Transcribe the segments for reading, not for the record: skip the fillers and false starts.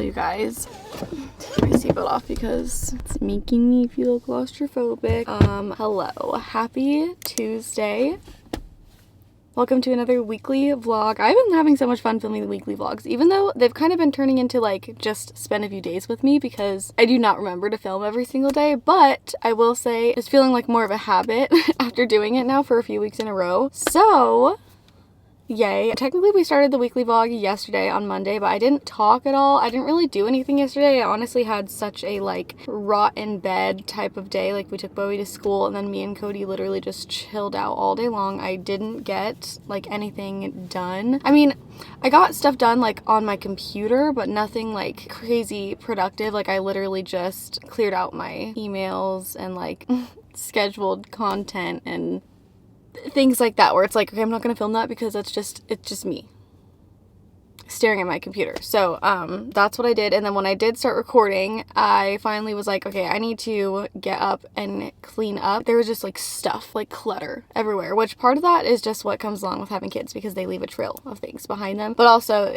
you guys. Take my seatbelt off because it's making me feel claustrophobic. Hello. Happy Tuesday. Welcome to another weekly vlog. I've been having so much fun filming the weekly vlogs, even though they've kind of been turning into like just spend a few days with me because I do not remember to film every single day, but I will say it's feeling like more of a habit after doing it now for a few weeks in a row. So yay. Technically we started the weekly vlog yesterday on Monday, but I didn't talk at all. I didn't really do anything yesterday. I honestly had such a like rot in bed type of day. Like we took Bowie to school and then me and Cody literally just chilled out all day long. I didn't get like anything done. I mean, I got stuff done like on my computer, but nothing like crazy productive. Like I literally just cleared out my emails and like scheduled content and things like that, where it's like, okay, I'm not gonna film that because it's just me staring at my computer. So that's what I did. And then when I did start recording, I finally was like, okay, I need to get up and clean up. There was just like stuff, like clutter everywhere, which part of that is just what comes along with having kids because they leave a trail of things behind them, but also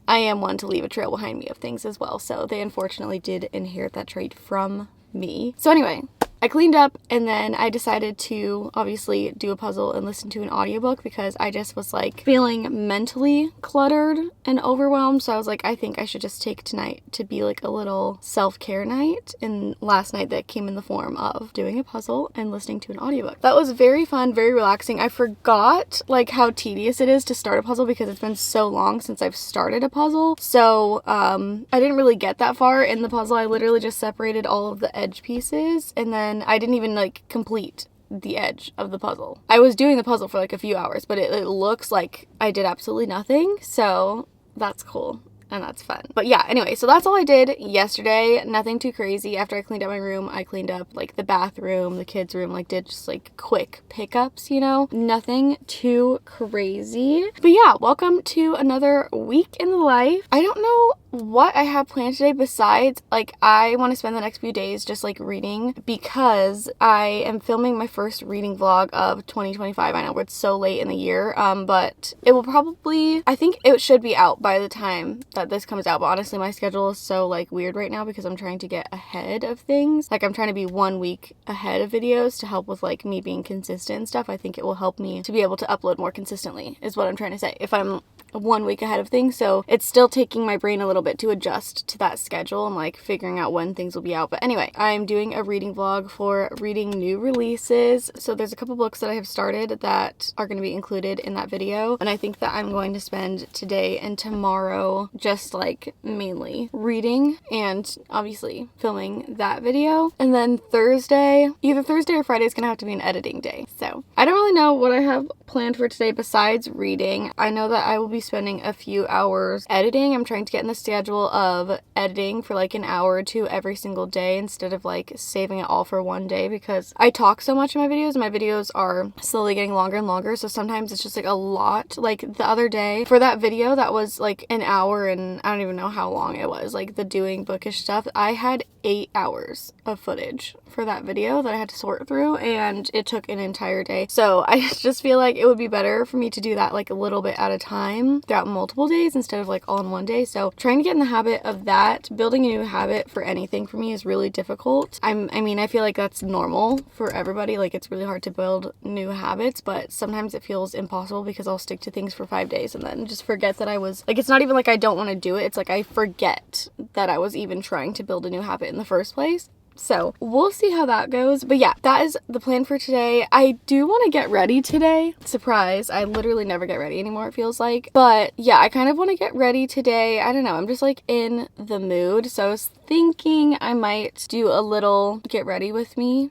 I am one to leave a trail behind me of things as well, so they unfortunately did inherit that trait from me. So anyway, I cleaned up and then I decided to obviously do a puzzle and listen to an audiobook because I just was like feeling mentally cluttered and overwhelmed. So I was like, I think I should just take tonight to be like a little self-care night. And last night that came in the form of doing a puzzle and listening to an audiobook. That was very fun, very relaxing. I forgot like how tedious it is to start a puzzle because it's been so long since I've started a puzzle. So I didn't really get that far in the puzzle. I literally just separated all of the edge pieces and then I didn't even like complete the edge of the puzzle. I was doing the puzzle for like a few hours, but it looks like I did absolutely nothing. So that's cool and that's fun. But yeah, anyway, so that's all I did yesterday. Nothing too crazy. After I cleaned up my room, I cleaned up like the bathroom, the kids' room, like did just like quick pickups, you know? Nothing too crazy. But yeah, welcome to another week in the life. I don't know what I have planned today besides like I want to spend the next few days just like reading because I am filming my first reading vlog of 2025. I know it's so late in the year, but it will probably, I think it should be out by the time that this comes out, but honestly my schedule is so like weird right now because I'm trying to get ahead of things. Like I'm trying to be 1 week ahead of videos to help with like me being consistent and stuff. I think it will help me to be able to upload more consistently is what I'm trying to say if I'm 1 week ahead of things. So it's still taking my brain a little bit to adjust to that schedule and like figuring out when things will be out. But anyway, I'm doing a reading vlog for reading new releases. So there's a couple books that I have started that are going to be included in that video. And I think that I'm going to spend today and tomorrow just like mainly reading and obviously filming that video. And then Thursday, either Thursday or Friday is going to have to be an editing day. So I don't really know what I have planned for today besides reading. I know that I will be spending a few hours editing. I'm trying to get in the schedule of editing for like an hour or two every single day instead of like saving it all for one day because I talk so much in my videos and my videos are slowly getting longer and longer, so sometimes it's just like a lot. Like the other day for that video that was like an hour and I don't even know how long it was, like the doing bookish stuff, I had 8 hours of footage for that video that I had to sort through and it took an entire day. So I just feel like it would be better for me to do that like a little bit at a time throughout multiple days instead of like all in one day. So trying to get in the habit of that. Building a new habit for anything for me is really difficult. I mean I feel like that's normal for everybody. Like it's really hard to build new habits, but sometimes it feels impossible because I'll stick to things for 5 days and then just forget that I was like, it's not even like I don't want to do it, it's like I forget that I was even trying to build a new habit in the first place. So we'll see how that goes. But yeah, that is the plan for today. I do want to get ready today. Surprise, I literally never get ready anymore, it feels like. But yeah, I kind of want to get ready today. I don't know, I'm just like in the mood. So I was thinking I might do a little get ready with me.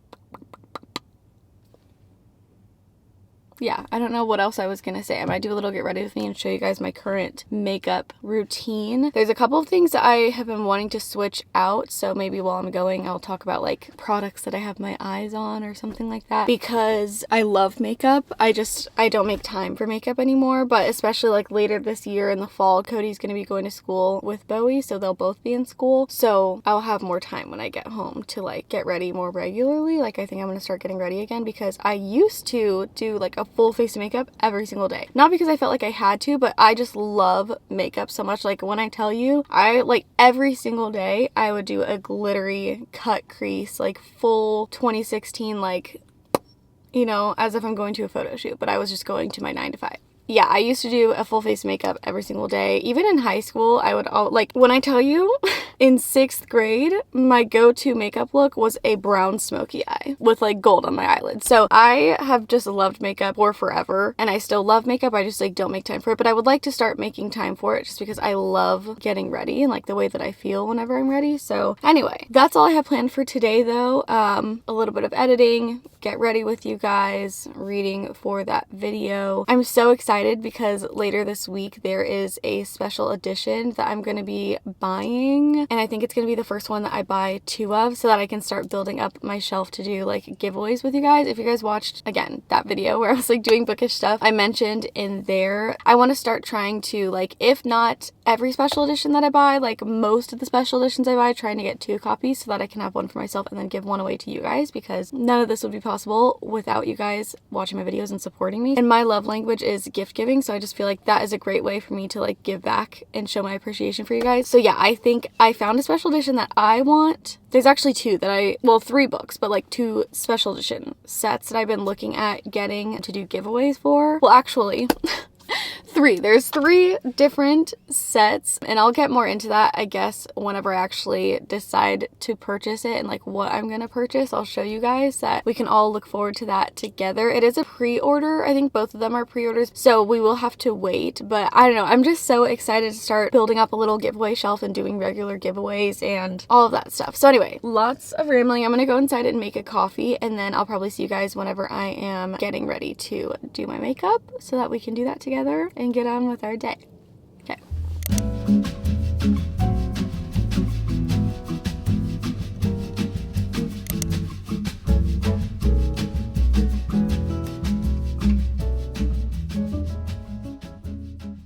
Yeah, I don't know what else I was gonna say. I might do a little get ready with me and show you guys my current makeup routine. There's a couple of things that I have been wanting to switch out, so maybe while I'm going I'll talk about like products that I have my eyes on or something like that because I love makeup. I don't make time for makeup anymore, but especially like later this year in the fall, Cody's gonna be going to school with Bowie, so they'll both be in school, so I'll have more time when I get home to like get ready more regularly. Like I think I'm gonna start getting ready again because I used to do like a full face of makeup every single day. Not because I felt like I had to, but I just love makeup so much. Like when I tell you, I like every single day I would do a glittery cut crease, like full 2016, like, you know, as if I'm going to a photo shoot, but I was just going to my 9 to 5. Yeah, I used to do a full face makeup every single day. Even in high school, I would like when I tell you in 6th grade, my go-to makeup look was a brown smoky eye with like gold on my eyelids. So I have just loved makeup for forever, and I still love makeup. I just like don't make time for it, but I would like to start making time for it just because I love getting ready and like the way that I feel whenever I'm ready. So anyway, that's all I have planned for today though. A little bit of editing, get ready with you guys, reading for that video. I'm so excited because later this week there is a special edition that I'm going to be buying, and I think it's going to be the first one that I buy 2 of so that I can start building up my shelf to do like giveaways with you guys. If you guys watched again that video where I was like doing bookish stuff, I mentioned in there I want to start trying to, like, if not every special edition that I buy, like most of the special editions I buy, trying to get 2 copies so that I can have one for myself and then give one away to you guys, because none of this would be possible without you guys watching my videos and supporting me. And my love language is gift giving, so I just feel like that is a great way for me to like give back and show my appreciation for you guys. So yeah, I think I found a special edition that I want. There's actually 2 that well, 3 books, but like 2 special edition sets that I've been looking at getting to do giveaways for. Well, actually 3. There's 3 different sets, and I'll get more into that, I guess, whenever I actually decide to purchase it and like what I'm gonna purchase. I'll show you guys that we can all look forward to that together. It is a pre-order. I think both of them are pre-orders, so we will have to wait, but I don't know. I'm just so excited to start building up a little giveaway shelf and doing regular giveaways and all of that stuff. So anyway, lots of rambling. I'm gonna go inside and make a coffee, and then I'll probably see you guys whenever I am getting ready to do my makeup so that we can do that together and get on with our day. Okay.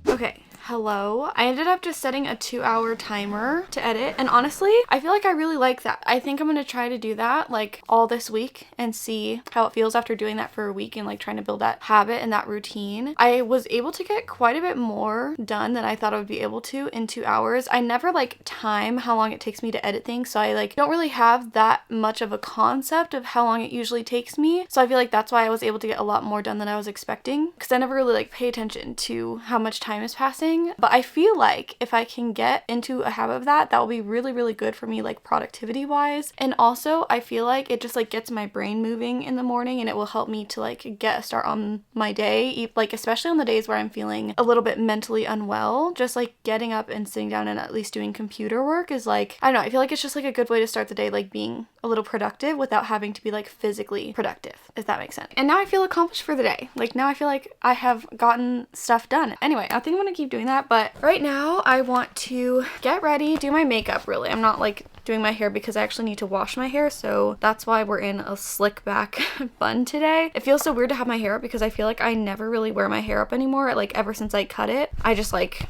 Okay. Hello. I ended up just setting a 2-hour timer to edit, and honestly, I feel like I really like that. I think I'm gonna try to do that like all this week and see how it feels after doing that for a week and like trying to build that habit and that routine. I was able to get quite a bit more done than I thought I would be able to in 2 hours. I never like time how long it takes me to edit things, so I like don't really have that much of a concept of how long it usually takes me. So I feel like that's why I was able to get a lot more done than I was expecting, because I never really like pay attention to how much time is passing. But I feel like if I can get into a habit of that, that will be really, really good for me, like productivity wise. And also I feel like it just like gets my brain moving in the morning, and it will help me to like get a start on my day, like especially on the days where I'm feeling a little bit mentally unwell. Just like getting up and sitting down and at least doing computer work is like, I don't know, I feel like it's just like a good way to start the day, like being a little productive without having to be like physically productive, if that makes sense. And now I feel accomplished for the day. Like now I feel like I have gotten stuff done. Anyway, I think I'm gonna keep doing that, but right now I want to get ready, do my makeup. Really, I'm not like doing my hair because I actually need to wash my hair, so that's why we're in a slick back bun today. It feels so weird to have my hair up because I feel like I never really wear my hair up anymore. Like ever since I cut it, I just like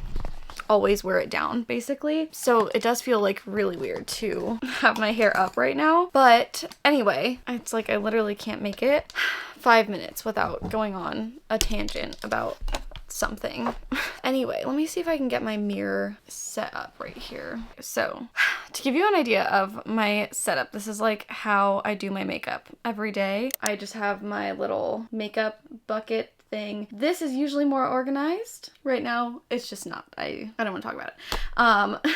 always wear it down basically, so it does feel like really weird to have my hair up right now. But anyway, it's like I literally can't make it 5 minutes without going on a tangent about something. Anyway, let me see if I can get my mirror set up right here. So to give you an idea of my setup, this is like how I do my makeup every day. I just have my little makeup bucket thing. This is usually more organized. Right now it's just not. I don't want to talk about it.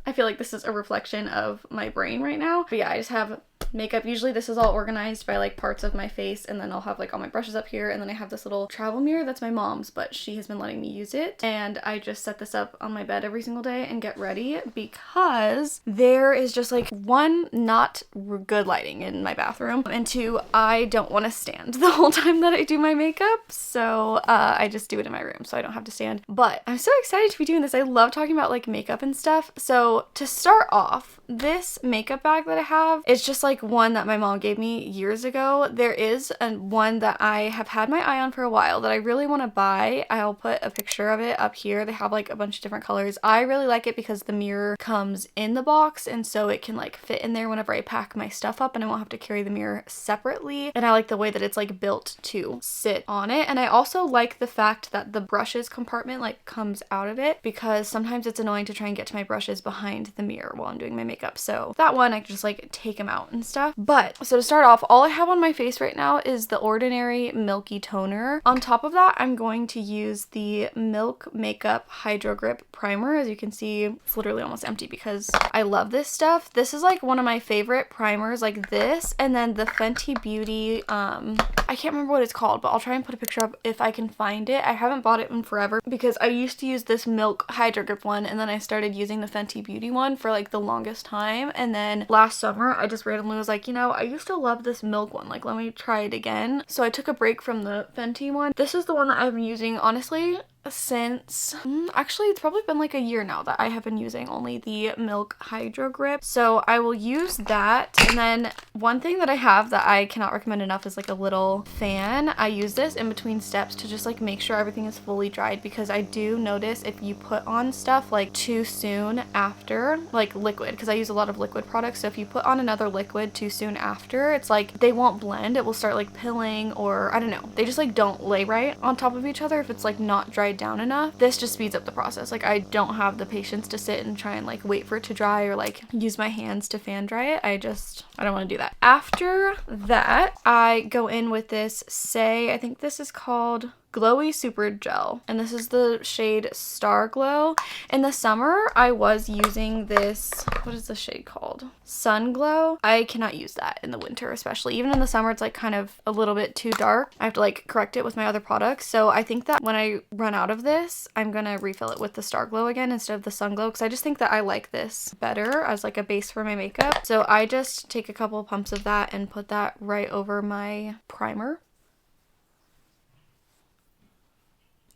I feel like this is a reflection of my brain right now. But yeah, I just have makeup. Usually this is all organized by like parts of my face, and then I'll have like all my brushes up here, and then I have this little travel mirror that's my mom's, but she has been letting me use it, and I just set this up on my bed every single day and get ready because there is just like one, not good lighting in my bathroom, and 2, I don't want to stand the whole time that I do my makeup, so I just do it in my room so I don't have to stand. But I'm so excited to be doing this. I love talking about like makeup and stuff. So to start off, this makeup bag that I have is just like like one that my mom gave me years ago. There is one that I have had my eye on for a while that I really want to buy. I'll put a picture of it up here. They have like a bunch of different colors. I really like it because the mirror comes in the box, and so it can like fit in there whenever I pack my stuff up, and I won't have to carry the mirror separately. And I like the way that it's like built to sit on it. And I also like the fact that the brushes compartment like comes out of it, because sometimes it's annoying to try and get to my brushes behind the mirror while I'm doing my makeup. So that one I can just like take them out and stuff. But so to start off, all I have on my face right now is the Ordinary Milky Toner. On top of that, I'm going to use the Milk Makeup Hydro Grip Primer. As you can see, it's literally almost empty because I love this stuff. This is like one of my favorite primers, like this, and then the Fenty Beauty, I can't remember what it's called, but I'll try and put a picture up if I can find it. I haven't bought it in forever because I used to use this Milk Hydro Grip one, and then I started using the Fenty Beauty one for like the longest time. And then last summer, I just randomly was like, you know, I used to love this Milk one. Like, let me try it again. So I took a break from the Fenty one. This is the one that I've been using, honestly, since actually it's probably been like a year now that I have been using only the Milk Hydro Grip. So I will use that. And then one thing that I have that I cannot recommend enough is like a little fan. I use this in between steps to just like make sure everything is fully dried, because I do notice if you put on stuff like too soon after, like liquid, because I use a lot of liquid products, so if you put on another liquid too soon after, it's like they won't blend. It will start like pilling, or I don't know, they just like don't lay right on top of each other if it's like not dried down enough. This just speeds up the process. Like, I don't have the patience to sit and try and like wait for it to dry or like use my hands to fan dry it. I don't want to do that. After that, I go in with this I think this is called Glowy Super Gel, and this is the shade Star Glow. In the summer, I was using this, what is the shade called? Sun Glow. I cannot use that in the winter, especially. Even in the summer, it's like kind of a little bit too dark. I have to like correct it with my other products. So I think that when I run out of this, I'm gonna refill it with the Star Glow again instead of the Sun Glow, because I just think that I like this better as like a base for my makeup. So I just take a couple pumps of that and put that right over my primer.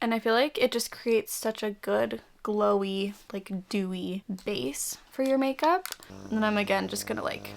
And I feel like it just creates such a good glowy, like dewy base for your makeup. And then I'm again just gonna like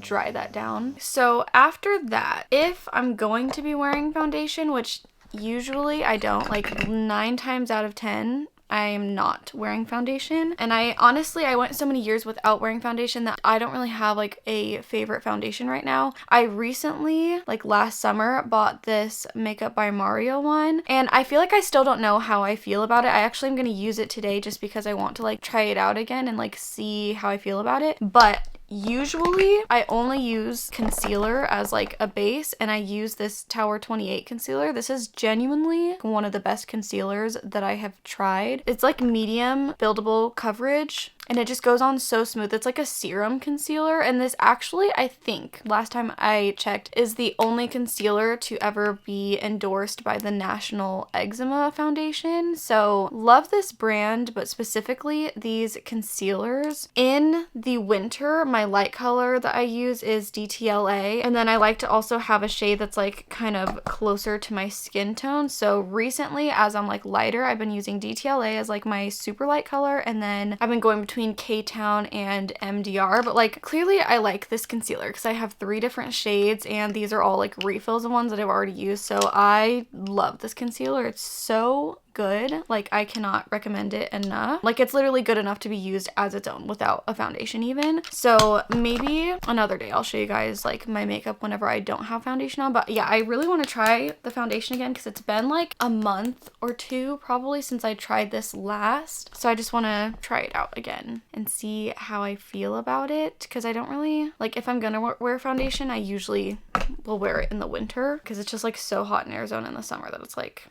dry that down. So after that, if I'm going to be wearing foundation, which usually I don't, like 9 times out of 10, I am not wearing foundation. And I honestly, I went so many years without wearing foundation that I don't really have like a favorite foundation right now. I recently, like last summer, bought this Makeup by Mario one, and I feel like I still don't know how I feel about it. I actually am going to use it today just because I want to like try it out again and like see how I feel about it. But usually I only use concealer as like a base, and I use this Tower 28 concealer. This is genuinely one of the best concealers that I have tried. It's like medium buildable coverage, and it just goes on so smooth. It's like a serum concealer, and this actually, I think, last time I checked, is the only concealer to ever be endorsed by the National Eczema Foundation. So love this brand, but specifically these concealers. In the winter, my light color that I use is DTLA, and then I like to also have a shade that's like kind of closer to my skin tone. So recently, as I'm like lighter, I've been using DTLA as like my super light color, and then I've been going between K-Town and MDR. But like clearly I like this concealer because I have 3 different shades, and these are all like refills of ones that I've already used. So I love this concealer. It's so good. Like, I cannot recommend it enough. Like, it's literally good enough to be used as its own without a foundation even. So maybe another day I'll show you guys like my makeup whenever I don't have foundation on. But yeah, I really want to try the foundation again because it's been like a month or 2 probably since I tried this last. So I just want to try it out again and see how I feel about it, because I don't really like, if I'm gonna wear foundation, I usually will wear it in the winter because it's just like so hot in Arizona in the summer that it's like.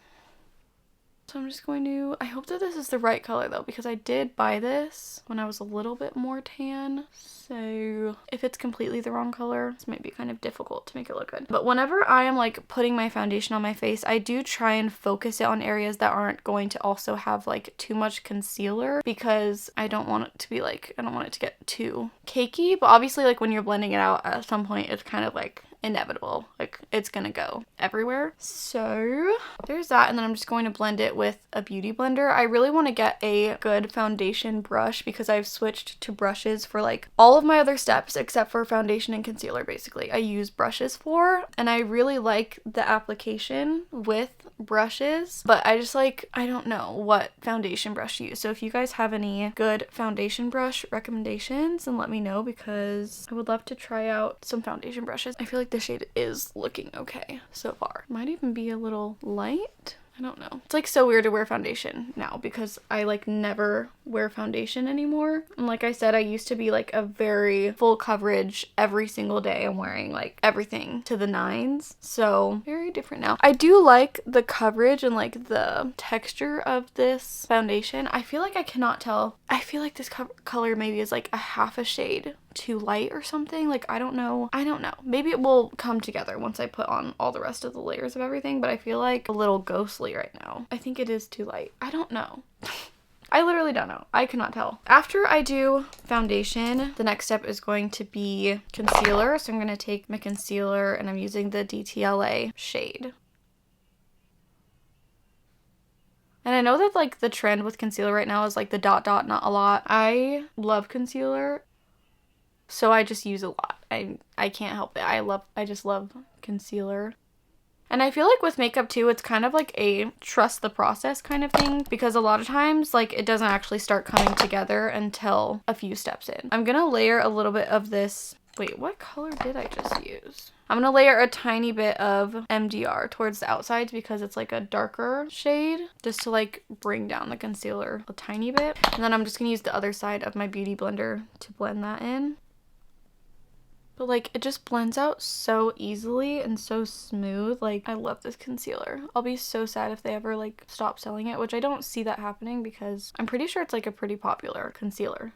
So I'm just going to, I hope that this is the right color though, because I did buy this when I was a little bit more tan. So if it's completely the wrong color, this might be kind of difficult to make it look good. But whenever I am like putting my foundation on my face, I do try and focus it on areas that aren't going to also have like too much concealer, because I don't want it to be like, I don't want it to get too cakey. But obviously like when you're blending it out at some point, it's kind of like inevitable, like it's gonna go everywhere. So there's that, and then I'm just going to blend it it with a beauty blender. I really want to get a good foundation brush because I've switched to brushes for like all of my other steps except for foundation and concealer. Basically I use brushes for, and I really like the application with brushes, but I just like, I don't know what foundation brush to use. So if you guys have any good foundation brush recommendations, then let me know because I would love to try out some foundation brushes. I feel like the shade is looking okay so far. Might even be a little light. I don't know. It's like so weird to wear foundation now because I like never wear foundation anymore. And like I said, I used to be like a very full coverage every single day. I'm wearing like everything to the nines. So very different now. I do like the coverage and like the texture of this foundation. I feel like I cannot tell. I feel like this color maybe is like a half a shade too light or something. Like I don't know. Maybe it will come together once I put on all the rest of the layers of everything, but I feel like a little ghostly right now. I think it is too light. I don't know. I literally don't know. I cannot tell. After I do foundation, the next step is going to be concealer. So I'm going to take my concealer and I'm using the DTLA shade. And I know that like the trend with concealer right now is like the dot dot, not a lot. I love concealer, so I just use a lot. I can't help it. I just love concealer. And I feel like with makeup too, it's kind of like a trust the process kind of thing, because a lot of times like it doesn't actually start coming together until a few steps in. I'm gonna layer a little bit of this. Wait, what color did I just use? I'm gonna layer a tiny bit of MDR towards the outsides because it's like a darker shade, just to like bring down the concealer a tiny bit. And then I'm just gonna use the other side of my beauty blender to blend that in. But like it just blends out so easily and so smooth. Like I love this concealer. I'll be so sad if they ever like stop selling it, which I don't see that happening because I'm pretty sure it's like a pretty popular concealer.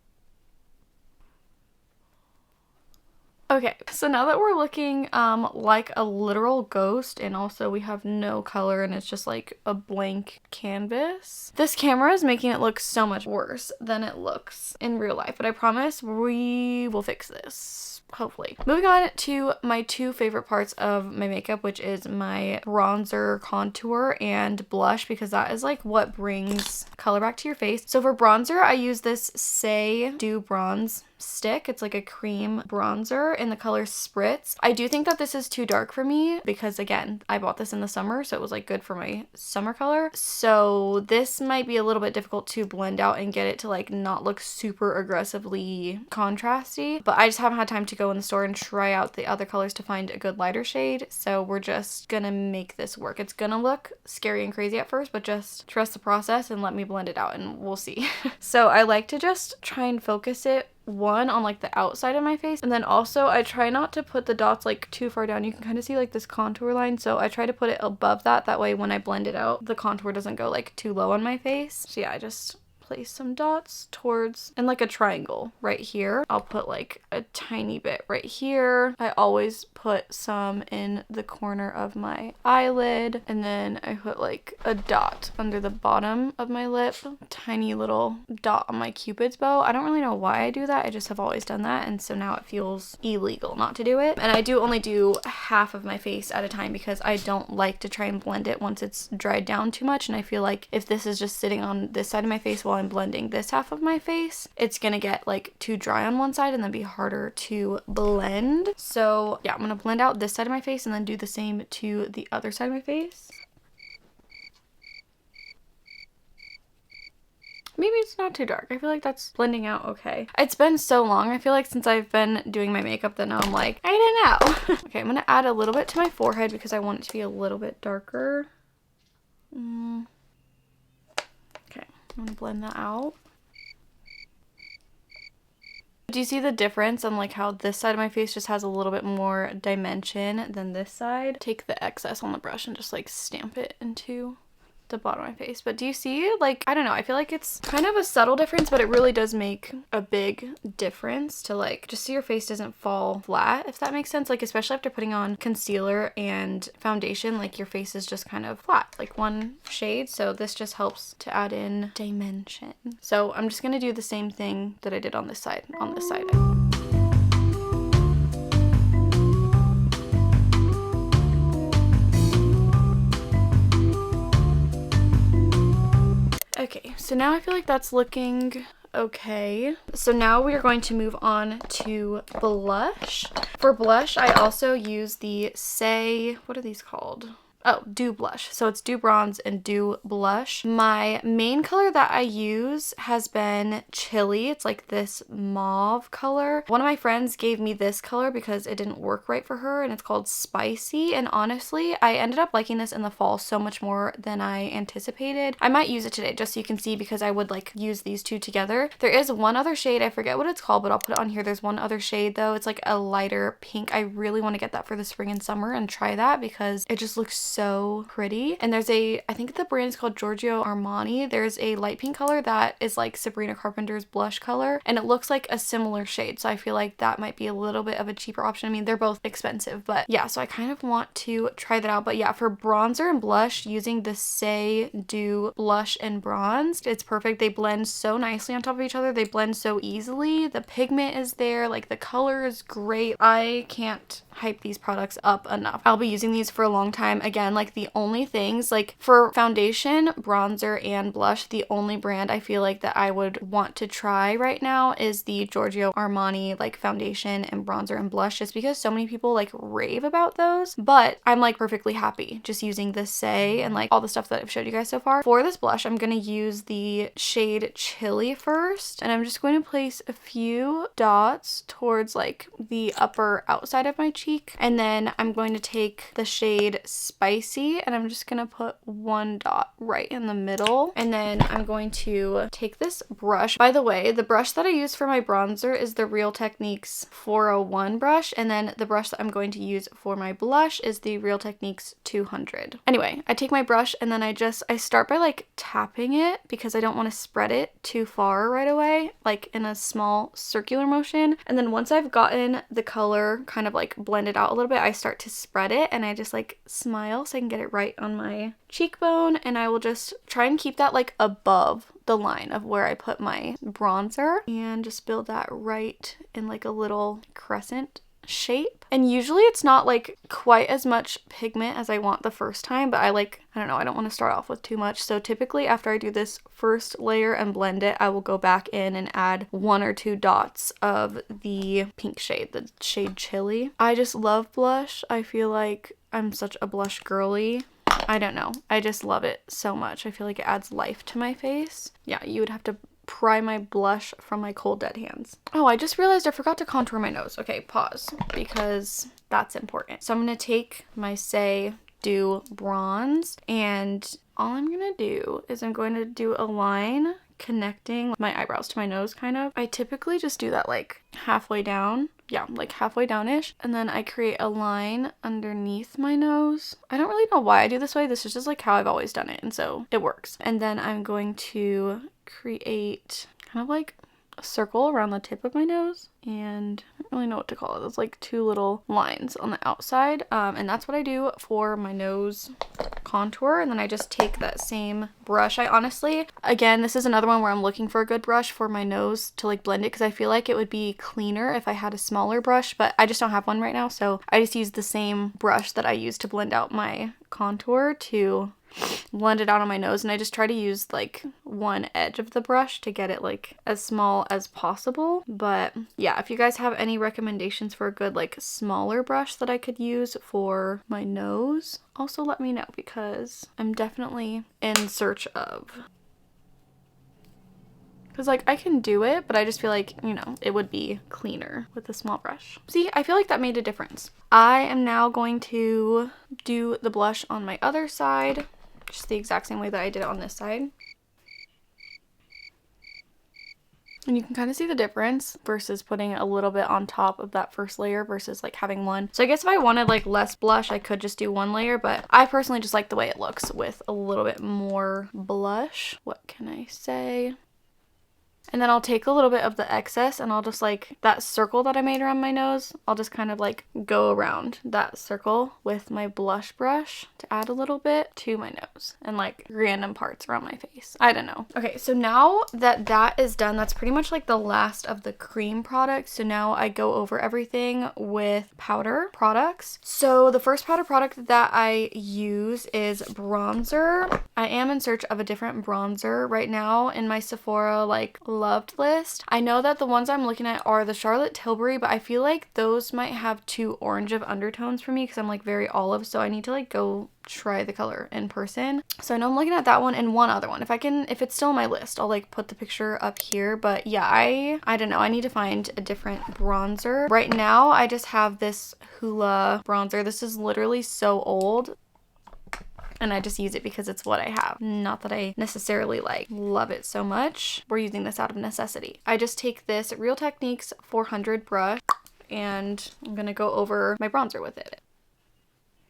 Okay, so now that we're looking like a literal ghost, and also we have no color and it's just like a blank canvas, this camera is making it look so much worse than it looks in real life, but I promise we will fix this. Hopefully. Moving on to my two favorite parts of my makeup, which is my bronzer, contour, and blush, because that is like what brings color back to your face. So for bronzer, I use this Say Dew Bronze stick. It's like a cream bronzer in the color Spritz. I do think that this is too dark for me because again, I bought this in the summer, so it was like good for my summer color. So this might be a little bit difficult to blend out and get it to like not look super aggressively contrasty, but I just haven't had time to go in the store and try out the other colors to find a good lighter shade. So we're just gonna make this work. It's gonna look scary and crazy at first, but just trust the process and let me blend it out and we'll see. So I like to just try and focus it one on like the outside of my face, and then also I try not to put the dots like too far down. You can kind of see like this contour line, so I try to put it above that way when I blend it out the contour doesn't go like too low on my face. So yeah, I just place some dots towards, and like a triangle right here. I'll put like a tiny bit right here. I always put some in the corner of my eyelid, and then I put like a dot under the bottom of my lip, tiny little dot on my cupid's bow. I don't really know why I do that. I just have always done that, and so now it feels illegal not to do it. And I do only do half of my face at a time because I don't like to try and blend it once it's dried down too much, and I feel like if this is just sitting on this side of my face while I'm blending this half of my face, it's gonna get like too dry on one side and then be harder to blend. So yeah, I'm gonna blend out this side of my face and then do the same to the other side of my face. Maybe it's not too dark. I feel like that's blending out okay. It's been so long, I feel like, since I've been doing my makeup that now I'm like, I don't know. Okay, I'm gonna add a little bit to my forehead because I want it to be a little bit darker. Okay, I'm gonna blend that out. Do you see the difference on like how this side of my face just has a little bit more dimension than this side? Take the excess on the brush and just like stamp it into the bottom of my face. But do you see, like, I don't know, I feel like it's kind of a subtle difference, but it really does make a big difference to like just so your face doesn't fall flat, if that makes sense. Like especially after putting on concealer and foundation, like your face is just kind of flat, like one shade. So this just helps to add in dimension. So I'm just gonna do the same thing that I did on this side, So now I feel like that's looking okay. So now we are going to move on to blush. For blush, I also use the what are these called? Oh, Dew Blush. So it's Dew Bronze and Dew Blush. My main color that I use has been Chili. It's like this mauve color. One of my friends gave me this color because it didn't work right for her, and it's called Spicy. And honestly, I ended up liking this in the fall so much more than I anticipated. I might use it today just so you can see, because I would like use these two together. There is one other shade, I forget what it's called, but I'll put it on here. There's one other shade though. It's like a lighter pink. I really want to get that for the spring and summer and try that because it just looks so pretty. And there's I think the brand is called Giorgio Armani. There's a light pink color that is like Sabrina Carpenter's blush color, and it looks like a similar shade, so I feel like that might be a little bit of a cheaper option. I mean, they're both expensive, but yeah, so I kind of want to try that out. But yeah, for bronzer and blush, using the Say Dew Blush and Bronze, it's perfect. They blend so nicely on top of each other. They blend so easily. The pigment is there, like the color is great. I can't hype these products up enough. I'll be using these for a long time. Again, like the only things, like for foundation, bronzer, and blush, the only brand I feel like that I would want to try right now is the Giorgio Armani like foundation and bronzer and blush, just because so many people like rave about those. But I'm like perfectly happy just using the Say and like all the stuff that I've showed you guys so far. For this blush, I'm gonna use the shade Chili first, and I'm just going to place a few dots towards like the upper outside of my cheek. And then I'm going to take the shade Spicy, and I'm just gonna put one dot right in the middle. And then I'm going to take this brush. By the way, the brush that I use for my bronzer is the Real Techniques 401 brush, and then the brush that I'm going to use for my blush is the Real Techniques 200. Anyway, I take my brush and then I start by like tapping it because I don't want to spread it too far right away, like in a small circular motion. And then once I've gotten the color kind of like blended out a little bit, I start to spread it, and I just like smile so I can get it right on my cheekbone, and I will just try and keep that like above the line of where I put my bronzer, and just build that right in like a little crescent shape. And usually it's not like quite as much pigment as I want the first time, but I don't know, I don't want to start off with too much. So typically after I do this first layer and blend it, I will go back in and add 1 or 2 dots of the pink shade, the shade Chili. I just love blush. I feel like I'm such a blush girly. I don't know, I just love it so much. I feel like it adds life to my face. Yeah, you would have to pry my blush from my cold dead hands. Oh, I just realized I forgot to contour my nose. Okay, pause, because that's important. So I'm gonna take my Say Dew Bronze, and all I'm gonna do is I'm going to do a line connecting my eyebrows to my nose, kind of. I typically just do that like halfway down. Yeah, like halfway down-ish. And then I create a line underneath my nose. I don't really know why I do this way. This is just like how I've always done it, and so it works. And then I'm going to create kind of like a circle around the tip of my nose, and I don't really know what to call it. There's like 2 little lines on the outside, and that's what I do for my nose contour. And then I just take that same brush. I honestly, again, this is another one where I'm looking for a good brush for my nose to like blend it, because I feel like it would be cleaner if I had a smaller brush, but I just don't have one right now, so I just use the same brush that I use to blend out my contour to blend it out on my nose. And I just try to use like one edge of the brush to get it like as small as possible. But yeah, if you guys have any recommendations for a good like smaller brush that I could use for my nose, also let me know, because I'm definitely in search of, because like I can do it, but I just feel like, you know, it would be cleaner with a small brush. See, I feel like that made a difference. I am now going to do the blush on my other side, just the exact same way that I did it on this side. And you can kind of see the difference versus putting a little bit on top of that first layer versus like having one. So I guess if I wanted like less blush, I could just do 1 layer, but I personally just like the way it looks with a little bit more blush. What can I say? And then I'll take a little bit of the excess and I'll just like, that circle that I made around my nose, I'll just kind of like go around that circle with my blush brush to add a little bit to my nose and like random parts around my face. I don't know. Okay, so now that that is done, that's pretty much like the last of the cream products. So now I go over everything with powder products. So the first powder product that I use is bronzer. I am in search of a different bronzer right now in my Sephora like loved list. I know that the ones I'm looking at are the Charlotte Tilbury, but I feel like those might have too orange of undertones for me because I'm like very olive, so I need to like go try the color in person. So I know I'm looking at that one and one other one. If it's still on my list, I'll like put the picture up here. But yeah, I don't know. I need to find a different bronzer. Right now, I just have this Hoola bronzer. This is literally so old. And I just use it because it's what I have. Not that I necessarily like love it so much. We're using this out of necessity. I just take this Real Techniques 400 brush and I'm gonna go over my bronzer with it.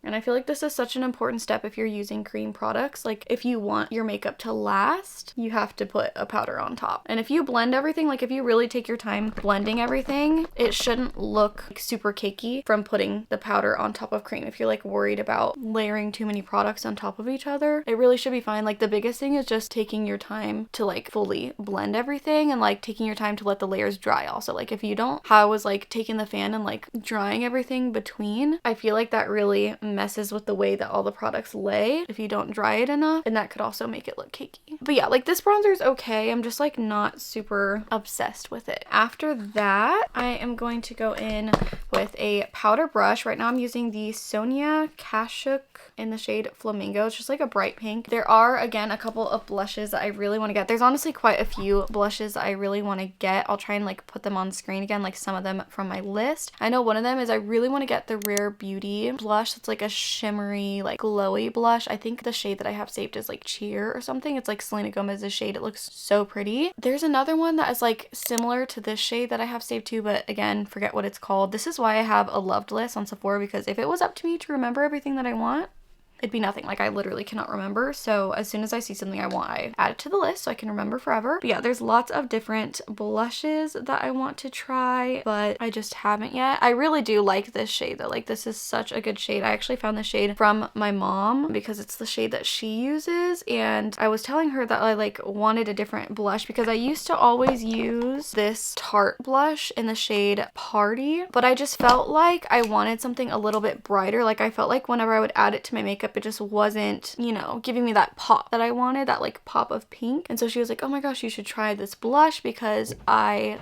And I feel like this is such an important step if you're using cream products. Like if you want your makeup to last, you have to put a powder on top. And if you blend everything, like if you really take your time blending everything, it shouldn't look like super cakey from putting the powder on top of cream. If you're like worried about layering too many products on top of each other, it really should be fine. Like the biggest thing is just taking your time to like fully blend everything and like taking your time to let the layers dry also. Like if you don't, how I was like taking the fan and like drying everything between, I feel like that really messes with the way that all the products lay if you don't dry it enough, and that could also make it look cakey. But yeah, like this bronzer is okay. I'm just like not super obsessed with it. After that, I am going to go in with a powder brush. Right now I'm using the Sonia Kashuk in the shade Flamingo. It's just like a bright pink. There are, again, a couple of blushes that I really want to get. There's honestly quite a few blushes that I really want to get. I'll try and like put them on screen again, like some of them from my list. I know one of them is I really want to get the Rare Beauty blush. It's like a shimmery, like glowy blush. I think the shade that I have saved is like Cheer or something. It's like Selena Gomez's shade. It looks so pretty. There's another one that is like similar to this shade that I have saved too, but again, forget what it's called. This is why I have a loved list on Sephora, because if it was up to me to remember everything that I want, it'd be nothing. Like I literally cannot remember. So as soon as I see something I want, I add it to the list so I can remember forever. But yeah, there's lots of different blushes that I want to try, but I just haven't yet. I really do like this shade though. Like this is such a good shade. I actually found this shade from my mom because it's the shade that she uses, and I was telling her that I like wanted a different blush because I used to always use this Tarte blush in the shade Party, but I just felt like I wanted something a little bit brighter. Like I felt like whenever I would add it to my makeup, it just wasn't, you know, giving me that pop that I wanted, that like pop of pink. And so she was like, oh my gosh, you should try this blush because I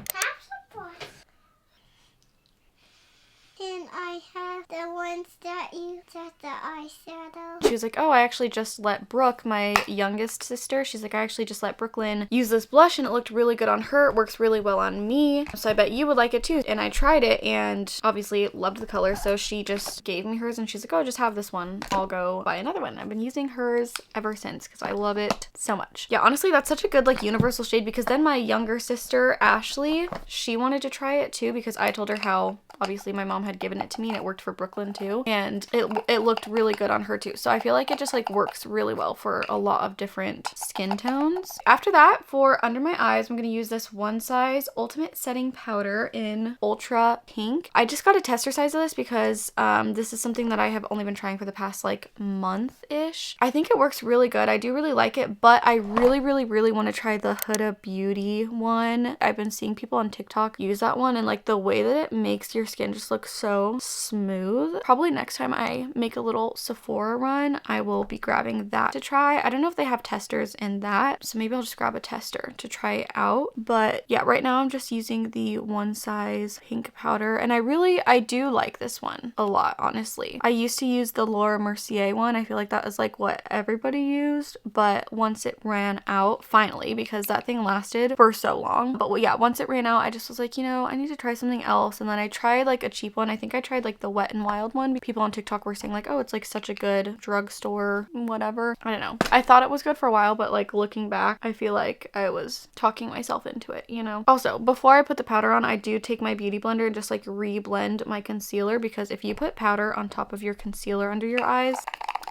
and I have the ones that you set the eyeshadow. She was like, oh, I actually just let Brooke, my youngest sister, she's like, I actually just let Brooklyn use this blush and it looked really good on her. It works really well on me. So I bet you would like it too. And I tried it and obviously loved the color. So she just gave me hers and she's like, oh, just have this one. I'll go buy another one. I've been using hers ever since because I love it so much. Yeah, honestly, that's such a good like universal shade because then my younger sister, Ashley, she wanted to try it too because I told her how obviously my mom had given it to me and it worked for Brooklyn too, and it looked really good on her too. So I feel like it just like works really well for a lot of different skin tones. After that, for under my eyes, I'm gonna use this One Size Ultimate Setting Powder in Ultra Pink. I just got a tester size of this because this is something that I have only been trying for the past like month-ish. I think it works really good. I do really like it, but I really want to try the Huda Beauty one. I've been seeing people on TikTok use that one, and like the way that it makes your skin just looks so smooth. Probably next time I make a little Sephora run, I will be grabbing that to try. I don't know if they have testers in that, so maybe I'll just grab a tester to try it out. But yeah, right now I'm just using the One Size Pink powder, and I do like this one a lot, honestly. I used to use the Laura Mercier one. I feel like that was like what everybody used, but once it ran out, finally, because that thing lasted for so long. But yeah, once it ran out, I just was like, you know, I need to try something else. And then I tried like a cheap one. I think I tried like the Wet n Wild one. People on TikTok were saying like, oh, it's like such a good drugstore whatever. I don't know. I thought it was good for a while, but like looking back, I feel like I was talking myself into it, you know? Also, before I put the powder on, I do take my beauty blender and just like re-blend my concealer, because if you put powder on top of your concealer under your eyes,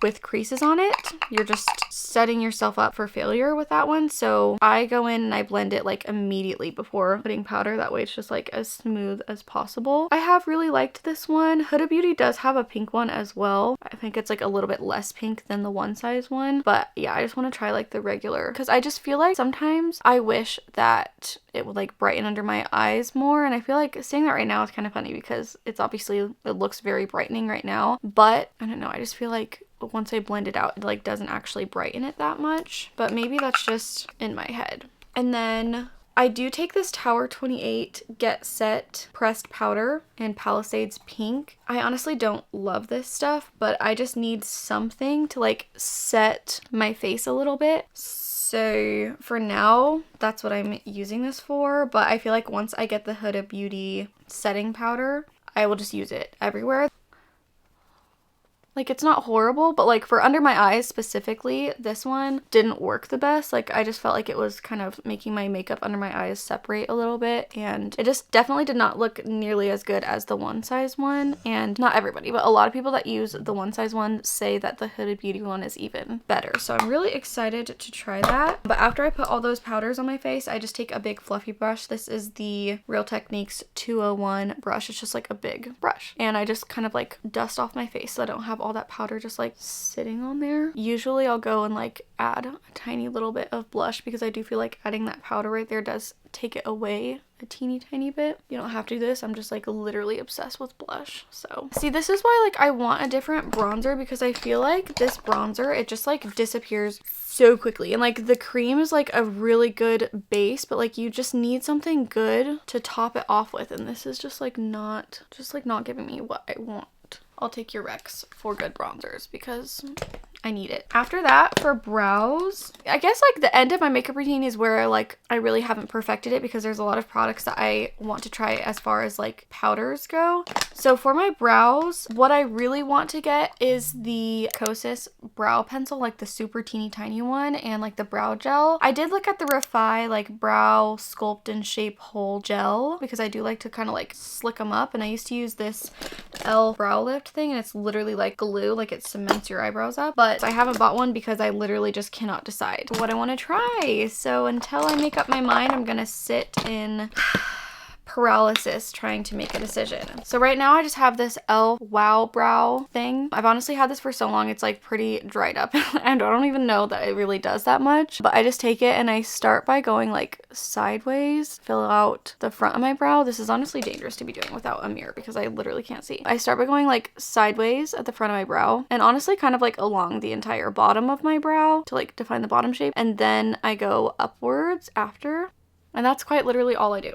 with creases on it, you're just setting yourself up for failure with that one. So I go in and I blend it like immediately before putting powder. That way it's just like as smooth as possible. I have really liked this one. Huda Beauty does have a pink one as well. I think it's like a little bit less pink than the one size one. But yeah, I just want to try like the regular because I just feel like sometimes I wish that it would like brighten under my eyes more. And I feel like saying that right now is kind of funny because it's obviously, it looks very brightening right now. But I don't know, I just feel like once I blend it out, it like doesn't actually brighten it that much. But maybe that's just in my head. And then I do take this Tower 28 Get Set pressed powder in Palisades Pink. I honestly don't love this stuff, but I just need something to like set my face a little bit. So for now, that's what I'm using this for. But I feel like once I get the Huda Beauty setting powder, I will just use it everywhere. Like, it's not horrible, but like for under my eyes specifically, this one didn't work the best. Like, I just felt like it was kind of making my makeup under my eyes separate a little bit, and it just definitely did not look nearly as good as the one size one. And not everybody, but a lot of people that use the one size one say that the Huda Beauty one is even better. So I'm really excited to try that. But after I put all those powders on my face, I just take a big fluffy brush. This is the Real Techniques 201 brush. It's just like a big brush, and I just kind of like dust off my face so I don't have all that powder just like sitting on there. Usually I'll go and like add a tiny little bit of blush because I do feel like adding that powder right there does take it away a teeny tiny bit. You don't have to do this. I'm just like literally obsessed with blush. So see, this is why like I want a different bronzer, because I feel like this bronzer, it just like disappears so quickly. And like the cream is like a really good base, but like you just need something good to top it off with, and this is just like not giving me what I want. I'll take your Rex for good bronzers because I need it. After that, for brows, I guess like the end of my makeup routine is where like I really haven't perfected it, because there's a lot of products that I want to try as far as like powders go. So for my brows, what I really want to get is the Kosas brow pencil, like the super teeny tiny one, and like the brow gel. I did look at the Refi like brow sculpt and shape whole gel because I do like to kind of like slick them up, and I used to use this brow lift thing, and it's literally like glue, like it cements your eyebrows up. But I haven't bought one because I literally just cannot decide what I want to try. So until I make up my mind, I'm gonna sit in paralysis trying to make a decision. So right now I just have this Wow brow thing. I've honestly had this for so long, it's like pretty dried up and I don't even know that it really does that much. But I just take it and I start by going like sideways, fill out the front of my brow. This is honestly dangerous to be doing without a mirror because I literally can't see. I start by going like sideways at the front of my brow, and honestly kind of like along the entire bottom of my brow to like define the bottom shape, and then I go upwards after, and that's quite literally all I do.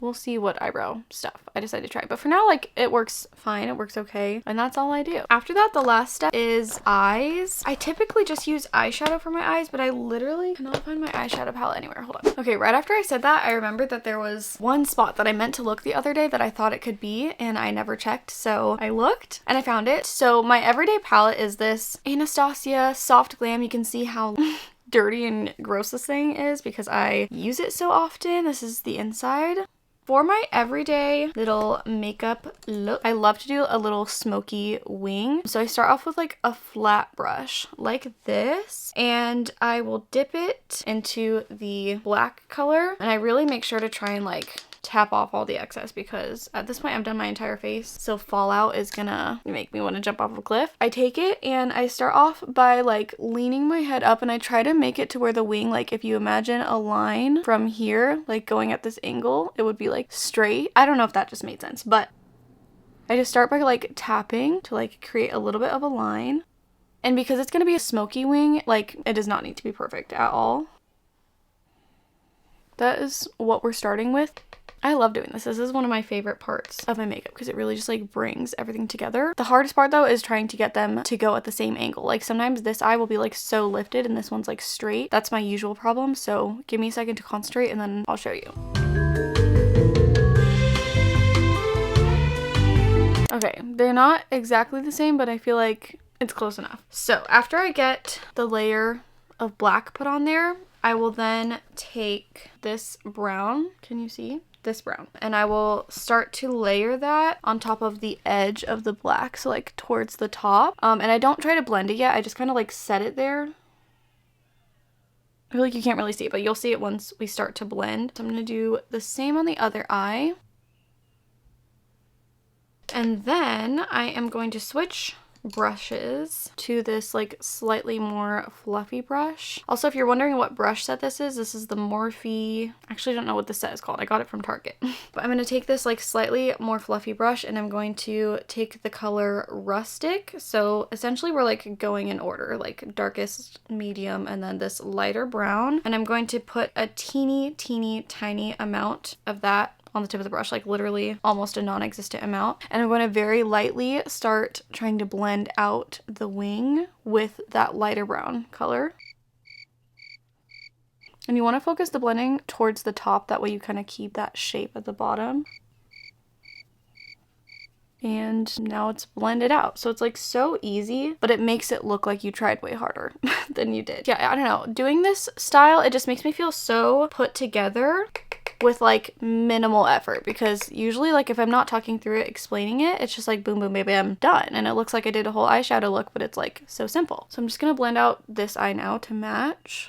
We'll see what eyebrow stuff I decide to try. But for now, like, it works fine. It works okay. And that's all I do. After that, the last step is eyes. I typically just use eyeshadow for my eyes, but I literally cannot find my eyeshadow palette anywhere. Hold on. Okay, right after I said that, I remembered that there was one spot that I meant to look the other day that I thought it could be, and I never checked. So I looked and I found it. So my everyday palette is this Anastasia Soft Glam. You can see how dirty and gross this thing is because I use it so often. This is the inside. For my everyday little makeup look, I love to do a little smoky wing. So I start off with like a flat brush like this, and I will dip it into the black color, and I really make sure to try and like tap off all the excess because at this point I've done my entire face, so fallout is gonna make me want to jump off a cliff. I take it and I start off by like leaning my head up, and I try to make it to where the wing, like if you imagine a line from here like going at this angle, it would be like straight. I don't know if that just made sense, but I just start by like tapping to like create a little bit of a line. And because it's gonna be a smoky wing, like it does not need to be perfect at all. That is what we're starting with. I love doing this. This is one of my favorite parts of my makeup because it really just like brings everything together. The hardest part though is trying to get them to go at the same angle. Like sometimes this eye will be like so lifted and this one's like straight. That's my usual problem. So give me a second to concentrate and then I'll show you. Okay, they're not exactly the same, but I feel like it's close enough. So after I get the layer of black put on there, I will then take this brown, can you see? this brown. And I will start to layer that on top of the edge of the black, so like towards the top. And I don't try to blend it yet. I just kind of like set it there. I feel like you can't really see it, but you'll see it once we start to blend. So I'm going to do the same on the other eye. And then I am going to switch brushes to this like slightly more fluffy brush. Also, if you're wondering what brush set this is the Morphe. Actually, I don't know what this set is called. I got it from Target. But I'm going to take this like slightly more fluffy brush and I'm going to take the color Rustic. So essentially we're like going in order, like darkest, medium, and then this lighter brown. And I'm going to put a teeny tiny amount of that on the tip of the brush, like literally almost a non-existent amount. And I'm going to very lightly start trying to blend out the wing with that lighter brown color. And you want to focus the blending towards the top, that way you kind of keep that shape at the bottom. And now it's blended out. So it's like so easy, but it makes it look like you tried way harder than you did. Yeah, I don't know. Doing this style, it just makes me feel so put together with like minimal effort, because usually like if I'm not talking through it, explaining it, it's just like boom, boom, baby, I'm done. And it looks like I did a whole eyeshadow look, but it's like so simple. So I'm just gonna blend out this eye now to match.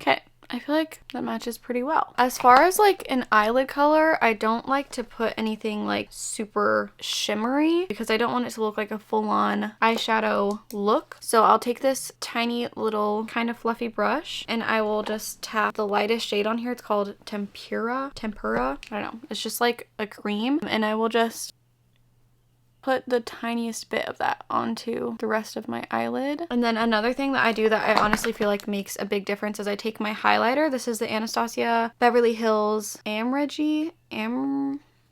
Okay. I feel like that matches pretty well. As far as like an eyelid color, I don't like to put anything like super shimmery because I don't want it to look like a full-on eyeshadow look. So I'll take this tiny little kind of fluffy brush and I will just tap the lightest shade on here. It's called Tempura. I don't know. It's just like a cream, and I will just put the tiniest bit of that onto the rest of my eyelid. And then another thing that I do that I honestly feel like makes a big difference is I take my highlighter. This is the Anastasia Beverly Hills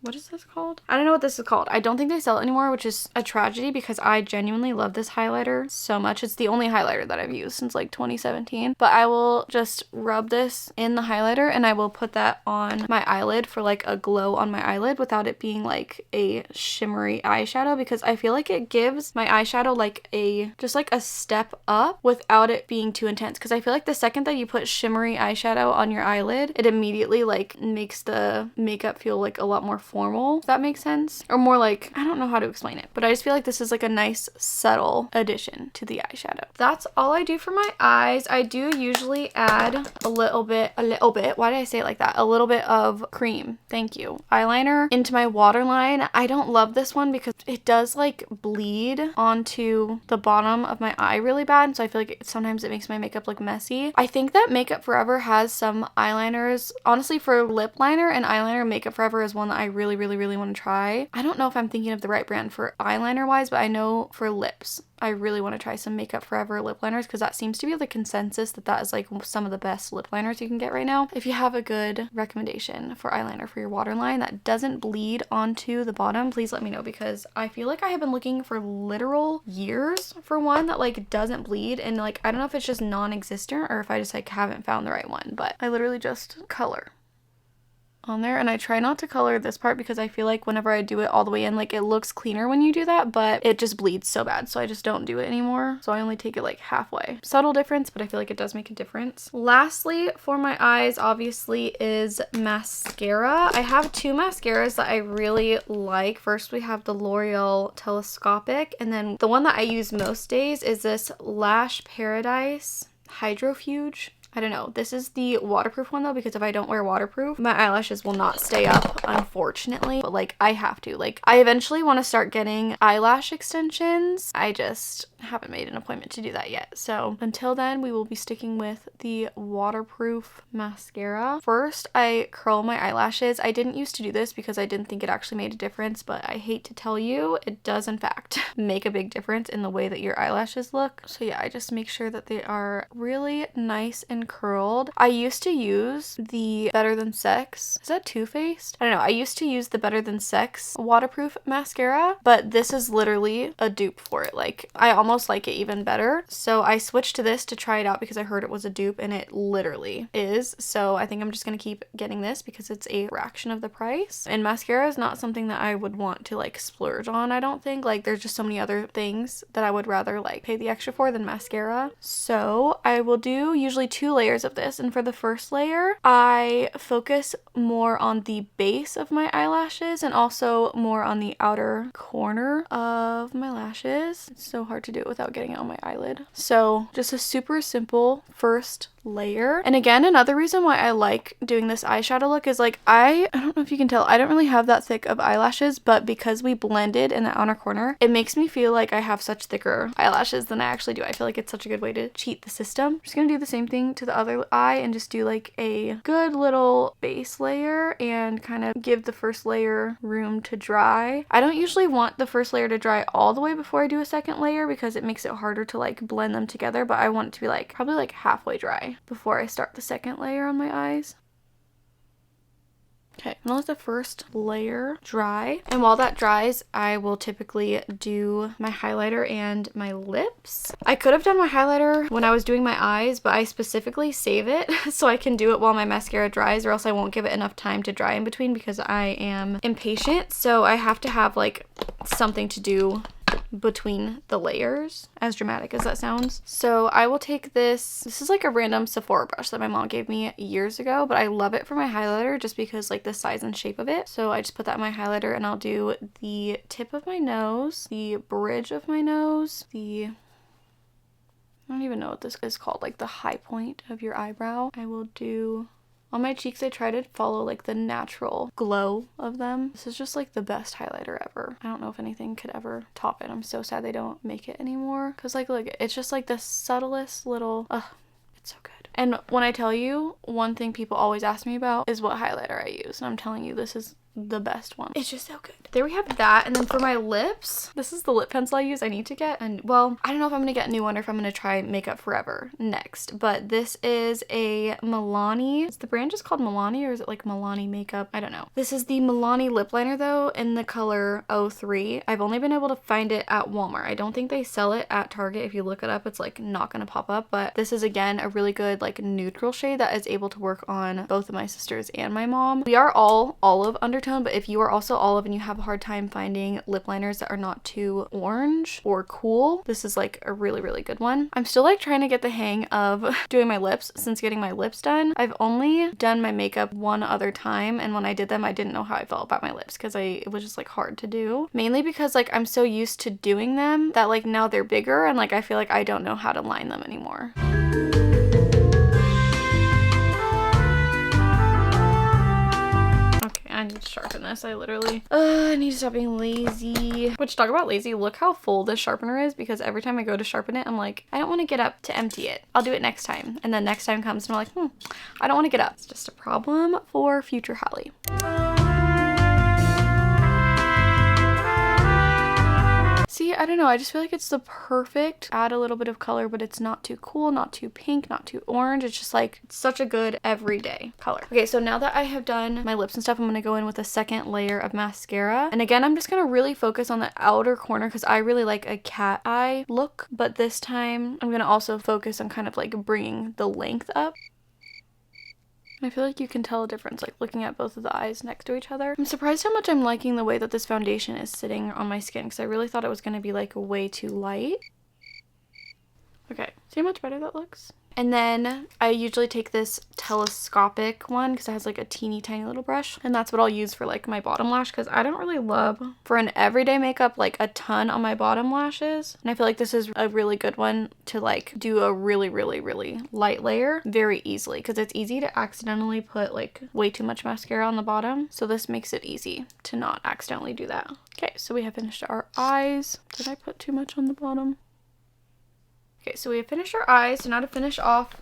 what is this called? I don't know what this is called. I don't think they sell it anymore, which is a tragedy because I genuinely love this highlighter so much. It's the only highlighter that I've used since like 2017. But I will just rub this in the highlighter and I will put that on my eyelid for like a glow on my eyelid without it being like a shimmery eyeshadow, because I feel like it gives my eyeshadow like just like a step up without it being too intense. Because I feel like the second that you put shimmery eyeshadow on your eyelid, it immediately like makes the makeup feel like a lot more formal, if that makes sense. Or more like, I don't know how to explain it, but I just feel like this is like a nice subtle addition to the eyeshadow. That's all I do for my eyes. I do usually add a little bit, why did I say it like that? A little bit of cream, thank you, eyeliner into my waterline. I don't love this one because it does like bleed onto the bottom of my eye really bad, so I feel like sometimes it makes my makeup look messy. I think that Makeup Forever has some eyeliners. Honestly, for lip liner and eyeliner, Makeup Forever is one that I really want to try. I don't know if I'm thinking of the right brand for eyeliner wise, but I know for lips I really want to try some Makeup Forever lip liners, because that seems to be the consensus that is like some of the best lip liners you can get right now. If you have a good recommendation for eyeliner for your waterline that doesn't bleed onto the bottom, please let me know, because I feel like I have been looking for literal years for one that like doesn't bleed, and like I don't know if it's just non-existent or if I just like haven't found the right one, but I literally just color on there. And I try not to color this part because I feel like whenever I do it all the way in, like it looks cleaner when you do that, but it just bleeds so bad, so I just don't do it anymore. So I only take it like halfway. Subtle difference, but I feel like it does make a difference. Lastly, for my eyes, obviously, is mascara. I have two mascaras that I really like. First, we have the L'Oreal Telescopic, and then the one that I use most days is this Lash Paradise Hydrofuge. I don't know. This is the waterproof one though, because if I don't wear waterproof, my eyelashes will not stay up, unfortunately. But like I have to. Like I eventually want to start getting eyelash extensions. I just haven't made an appointment to do that yet. So until then, we will be sticking with the waterproof mascara. First, I curl my eyelashes. I didn't used to do this because I didn't think it actually made a difference, but I hate to tell you, it does in fact make a big difference in the way that your eyelashes look. So yeah, I just make sure that they are really nice and curled. I used to use the Better Than Sex. Is that Too Faced? I don't know. I used to use the Better Than Sex waterproof mascara, but this is literally a dupe for it. Like I almost like it even better. So I switched to this to try it out because I heard it was a dupe, and it literally is. So I think I'm just gonna keep getting this because it's a fraction of the price. And mascara is not something that I would want to like splurge on, I don't think. Like there's just so many other things that I would rather like pay the extra for than mascara. So I will do usually 2 layers of this, and for the first layer, I focus more on the base of my eyelashes and also more on the outer corner of my lashes. It's so hard to do it without getting it on my eyelid. So just a super simple first layer. And again, another reason why I like doing this eyeshadow look is like I don't know if you can tell, I don't really have that thick of eyelashes, but because we blended in the outer corner, it makes me feel like I have such thicker eyelashes than I actually do. I feel like it's such a good way to cheat the system. I'm just gonna do the same thing to the other eye and just do like a good little base layer and kind of give the first layer room to dry. I don't usually want the first layer to dry all the way before I do a second layer because it makes it harder to like blend them together, but I want it to be like probably like halfway dry before I start the second layer on my eyes. Okay, I'm gonna let the first layer dry, and while that dries, I will typically do my highlighter and my lips. I could have done my highlighter when I was doing my eyes, but I specifically save it so I can do it while my mascara dries, or else I won't give it enough time to dry in between because I am impatient, so I have to have like something to do between the layers, as dramatic as that sounds. So I will take this is like a random Sephora brush that my mom gave me years ago, but I love it for my highlighter just because like the size and shape of it. So I just put that in my highlighter, and I'll do the tip of my nose, the bridge of my nose, I don't even know what this is called, like the high point of your eyebrow. I will do on my cheeks. I try to follow like the natural glow of them. This is just like the best highlighter ever. I don't know if anything could ever top it. I'm so sad they don't make it anymore. Cause like look, it's just like the subtlest little, it's so good. And when I tell you, one thing people always ask me about is what highlighter I use. And I'm telling you, this is the best one. It's just so good. There we have that. And then for my lips, this is the lip pencil I use. I need to get, and well, I don't know if I'm gonna get a new one or if I'm gonna try Makeup Forever next, but this is a Milani. Is the brand just called Milani, or is it like Milani Makeup? I don't know. This is the Milani lip liner though, in the color 03. I've only been able to find it at Walmart. I don't think they sell it at Target. If you look it up, it's like not gonna pop up, but this is again a really good like neutral shade that is able to work on both of my sisters and my mom. We are all olive undertone, but if you are also olive and you have a hard time finding lip liners that are not too orange or cool, this is like a really, really good one. I'm still like trying to get the hang of doing my lips since getting my lips done. I've only done my makeup one other time, and when I did them, I didn't know how I felt about my lips because it was just like hard to do. Mainly because like I'm so used to doing them that like now they're bigger, and like I feel like I don't know how to line them anymore. I need to sharpen this. I literally I need to stop being lazy. Which, talk about lazy, look how full this sharpener is, because every time I go to sharpen it, I'm like, I don't want to get up to empty it. I'll do it next time. And then next time comes and I'm like, I don't want to get up. It's just a problem for future Hallie. See, I don't know, I just feel like it's the perfect, add a little bit of color, but it's not too cool, not too pink, not too orange. It's just like, it's such a good everyday color. Okay, so now that I have done my lips and stuff, I'm gonna go in with a second layer of mascara. And again, I'm just gonna really focus on the outer corner because I really like a cat eye look, but this time I'm gonna also focus on kind of like bringing the length up. I feel like you can tell a difference like looking at both of the eyes next to each other. I'm surprised how much I'm liking the way that this foundation is sitting on my skin because I really thought it was going to be like way too light. Okay, see how much better that looks? And then I usually take this telescopic one because it has like a teeny tiny little brush, and that's what I'll use for like my bottom lash because I don't really love for an everyday makeup like a ton on my bottom lashes, and I feel like this is a really good one to like do a really light layer very easily because it's easy to accidentally put like way too much mascara on the bottom, so this makes it easy to not accidentally do that. Okay, so we have finished our eyes. Did I put too much on the bottom? Okay, so we have finished our eyes, so now to finish off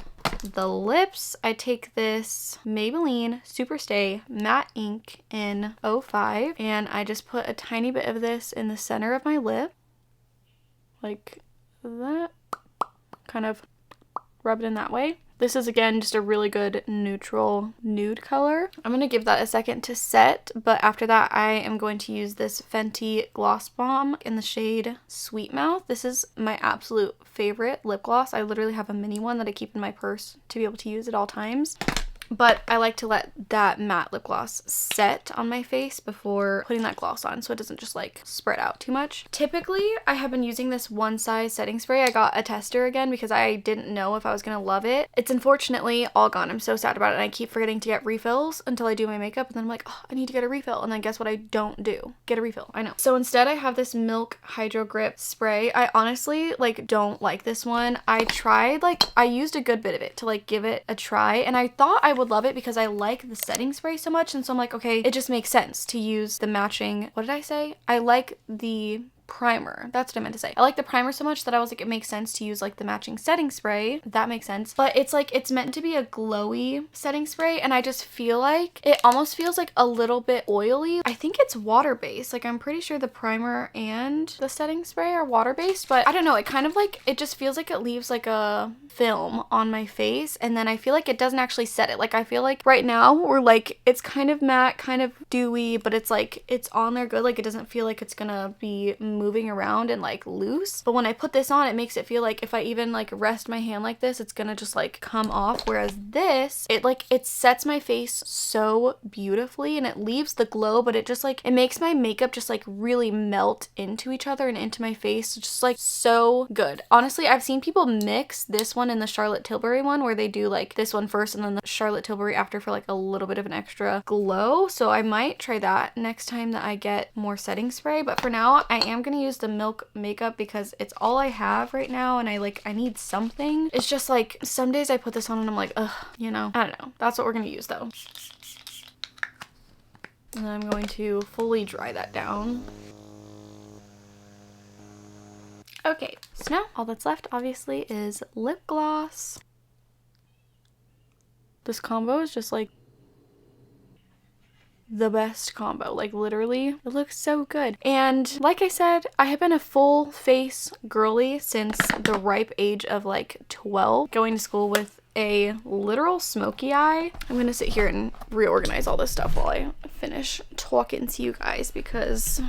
the lips, I take this Maybelline Superstay Matte Ink in 05, and I just put a tiny bit of this in the center of my lip, like that, kind of rub it in that way. This is again just a really good neutral nude color. I'm going to give that a second to set, but after that I am going to use this Fenty Gloss Bomb in the shade Sweet Mouth. This is my absolute favorite lip gloss. I literally have a mini one that I keep in my purse to be able to use at all times. but I like to let that matte lip gloss set on my face before putting that gloss on so it doesn't just like spread out too much. Typically, I have been using this One Size setting spray. I got a tester again because I didn't know if I was gonna love it. It's unfortunately all gone. I'm so sad about it, and I keep forgetting to get refills until I do my makeup, and then I'm like, oh, I need to get a refill, and then guess what I don't do? Get a refill. I know. So instead I have this Milk Hydro Grip spray. I honestly like don't like this one. I tried, like, I used a good bit of it to like give it a try, and I thought I would love it because I like the setting spray so much, and so I'm like, okay, it just makes sense to use the matching, what did I say? I like the primer. That's what I meant to say. I like the primer so much that I was like, it makes sense to use like the matching setting spray. That makes sense. But it's like, it's meant to be a glowy setting spray, and I just feel like it almost feels like a little bit oily. I think it's water-based. Like, I'm pretty sure the primer and the setting spray are water-based, but I don't know. It kind of like, it just feels like it leaves like a film on my face, and then I feel like it doesn't actually set it. Like, I feel like right now we're like, it's kind of matte, kind of dewy, but it's like, it's on there good. Like, it doesn't feel like it's gonna be moving around and like loose, but when I put this on, it makes it feel like if I even like rest my hand like this, it's gonna just like come off, whereas this, it like, it sets my face so beautifully, and it leaves the glow, but it just like, it makes my makeup just like really melt into each other and into my face. It's just like so good. Honestly, I've seen people mix this one and the Charlotte Tilbury one, where they do like this one first and then the Charlotte Tilbury after for like a little bit of an extra glow. So I might try that next time that I get more setting spray, but for now I am gonna use the Milk makeup because it's all I have right now, and I need something. It's just like some days I put this on and I'm like, ugh, you know, I don't know. That's what we're gonna use though. And then I'm going to fully dry that down. Okay, so now all that's left obviously is lip gloss. This combo is just like the best combo, like literally it looks so good. And like I said, I have been a full face girly since the ripe age of like 12, going to school with a literal smoky eye. I'm gonna sit here and reorganize all this stuff while I finish talking to you guys, because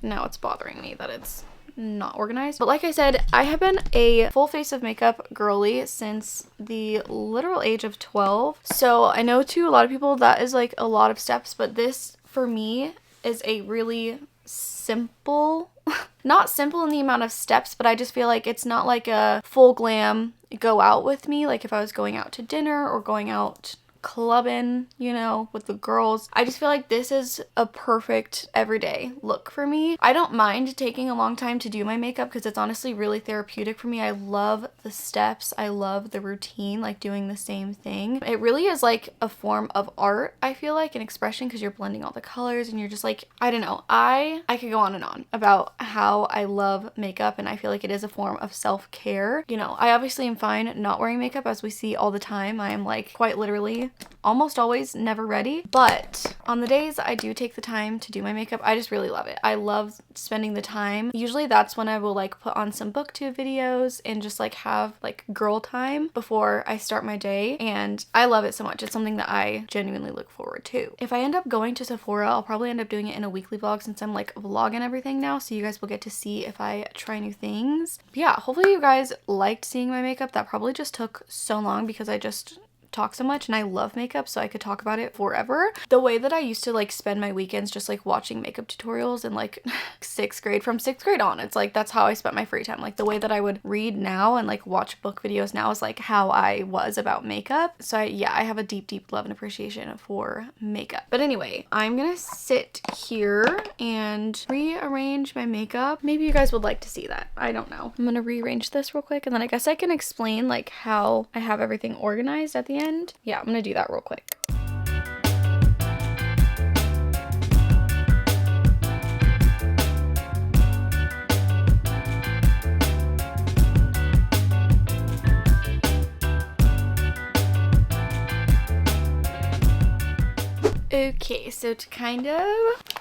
now it's bothering me that it's not organized. But like I said, I have been a full face of makeup girly since the literal age of 12. So I know to a lot of people that is like a lot of steps, but this for me is a really simple, not simple in the amount of steps, but I just feel like it's not like a full glam go out with me. Like if I was going out to dinner or going out clubbing, you know, with the girls. I just feel like this is a perfect everyday look for me. I don't mind taking a long time to do my makeup because it's honestly really therapeutic for me. I love the steps. I love the routine, like doing the same thing. It really is like a form of art, I feel like, an expression, because you're blending all the colors and you're just like, I don't know. I could go on and on about how I love makeup, and I feel like it is a form of self-care. You know, I obviously am fine not wearing makeup, as we see all the time. I am like quite literally almost always never ready, but on the days I do take the time to do my makeup, I just really love it. I love spending the time. Usually that's when I will like put on some booktube videos and just like have like girl time before I start my day, and I love it so much. It's something that I genuinely look forward to. If I end up going to Sephora, I'll probably end up doing it in a weekly vlog since I'm like vlogging everything now, so you guys will get to see if I try new things. But yeah, hopefully you guys liked seeing my makeup. That probably just took so long because I just talk so much, and I love makeup, so I could talk about it forever. The way that I used to like spend my weekends just like watching makeup tutorials in like 6th grade, from 6th grade on, it's like that's how I spent my free time. Like the way that I would read now and like watch book videos now is like how I was about makeup. So I have a deep love and appreciation for makeup. But anyway, I'm gonna sit here and rearrange my makeup. Maybe you guys would like to see that. I don't know. I'm gonna rearrange this real quick, and then I guess I can explain like how I have everything organized at the end. Yeah, I'm gonna do that real quick. Okay, so to kind of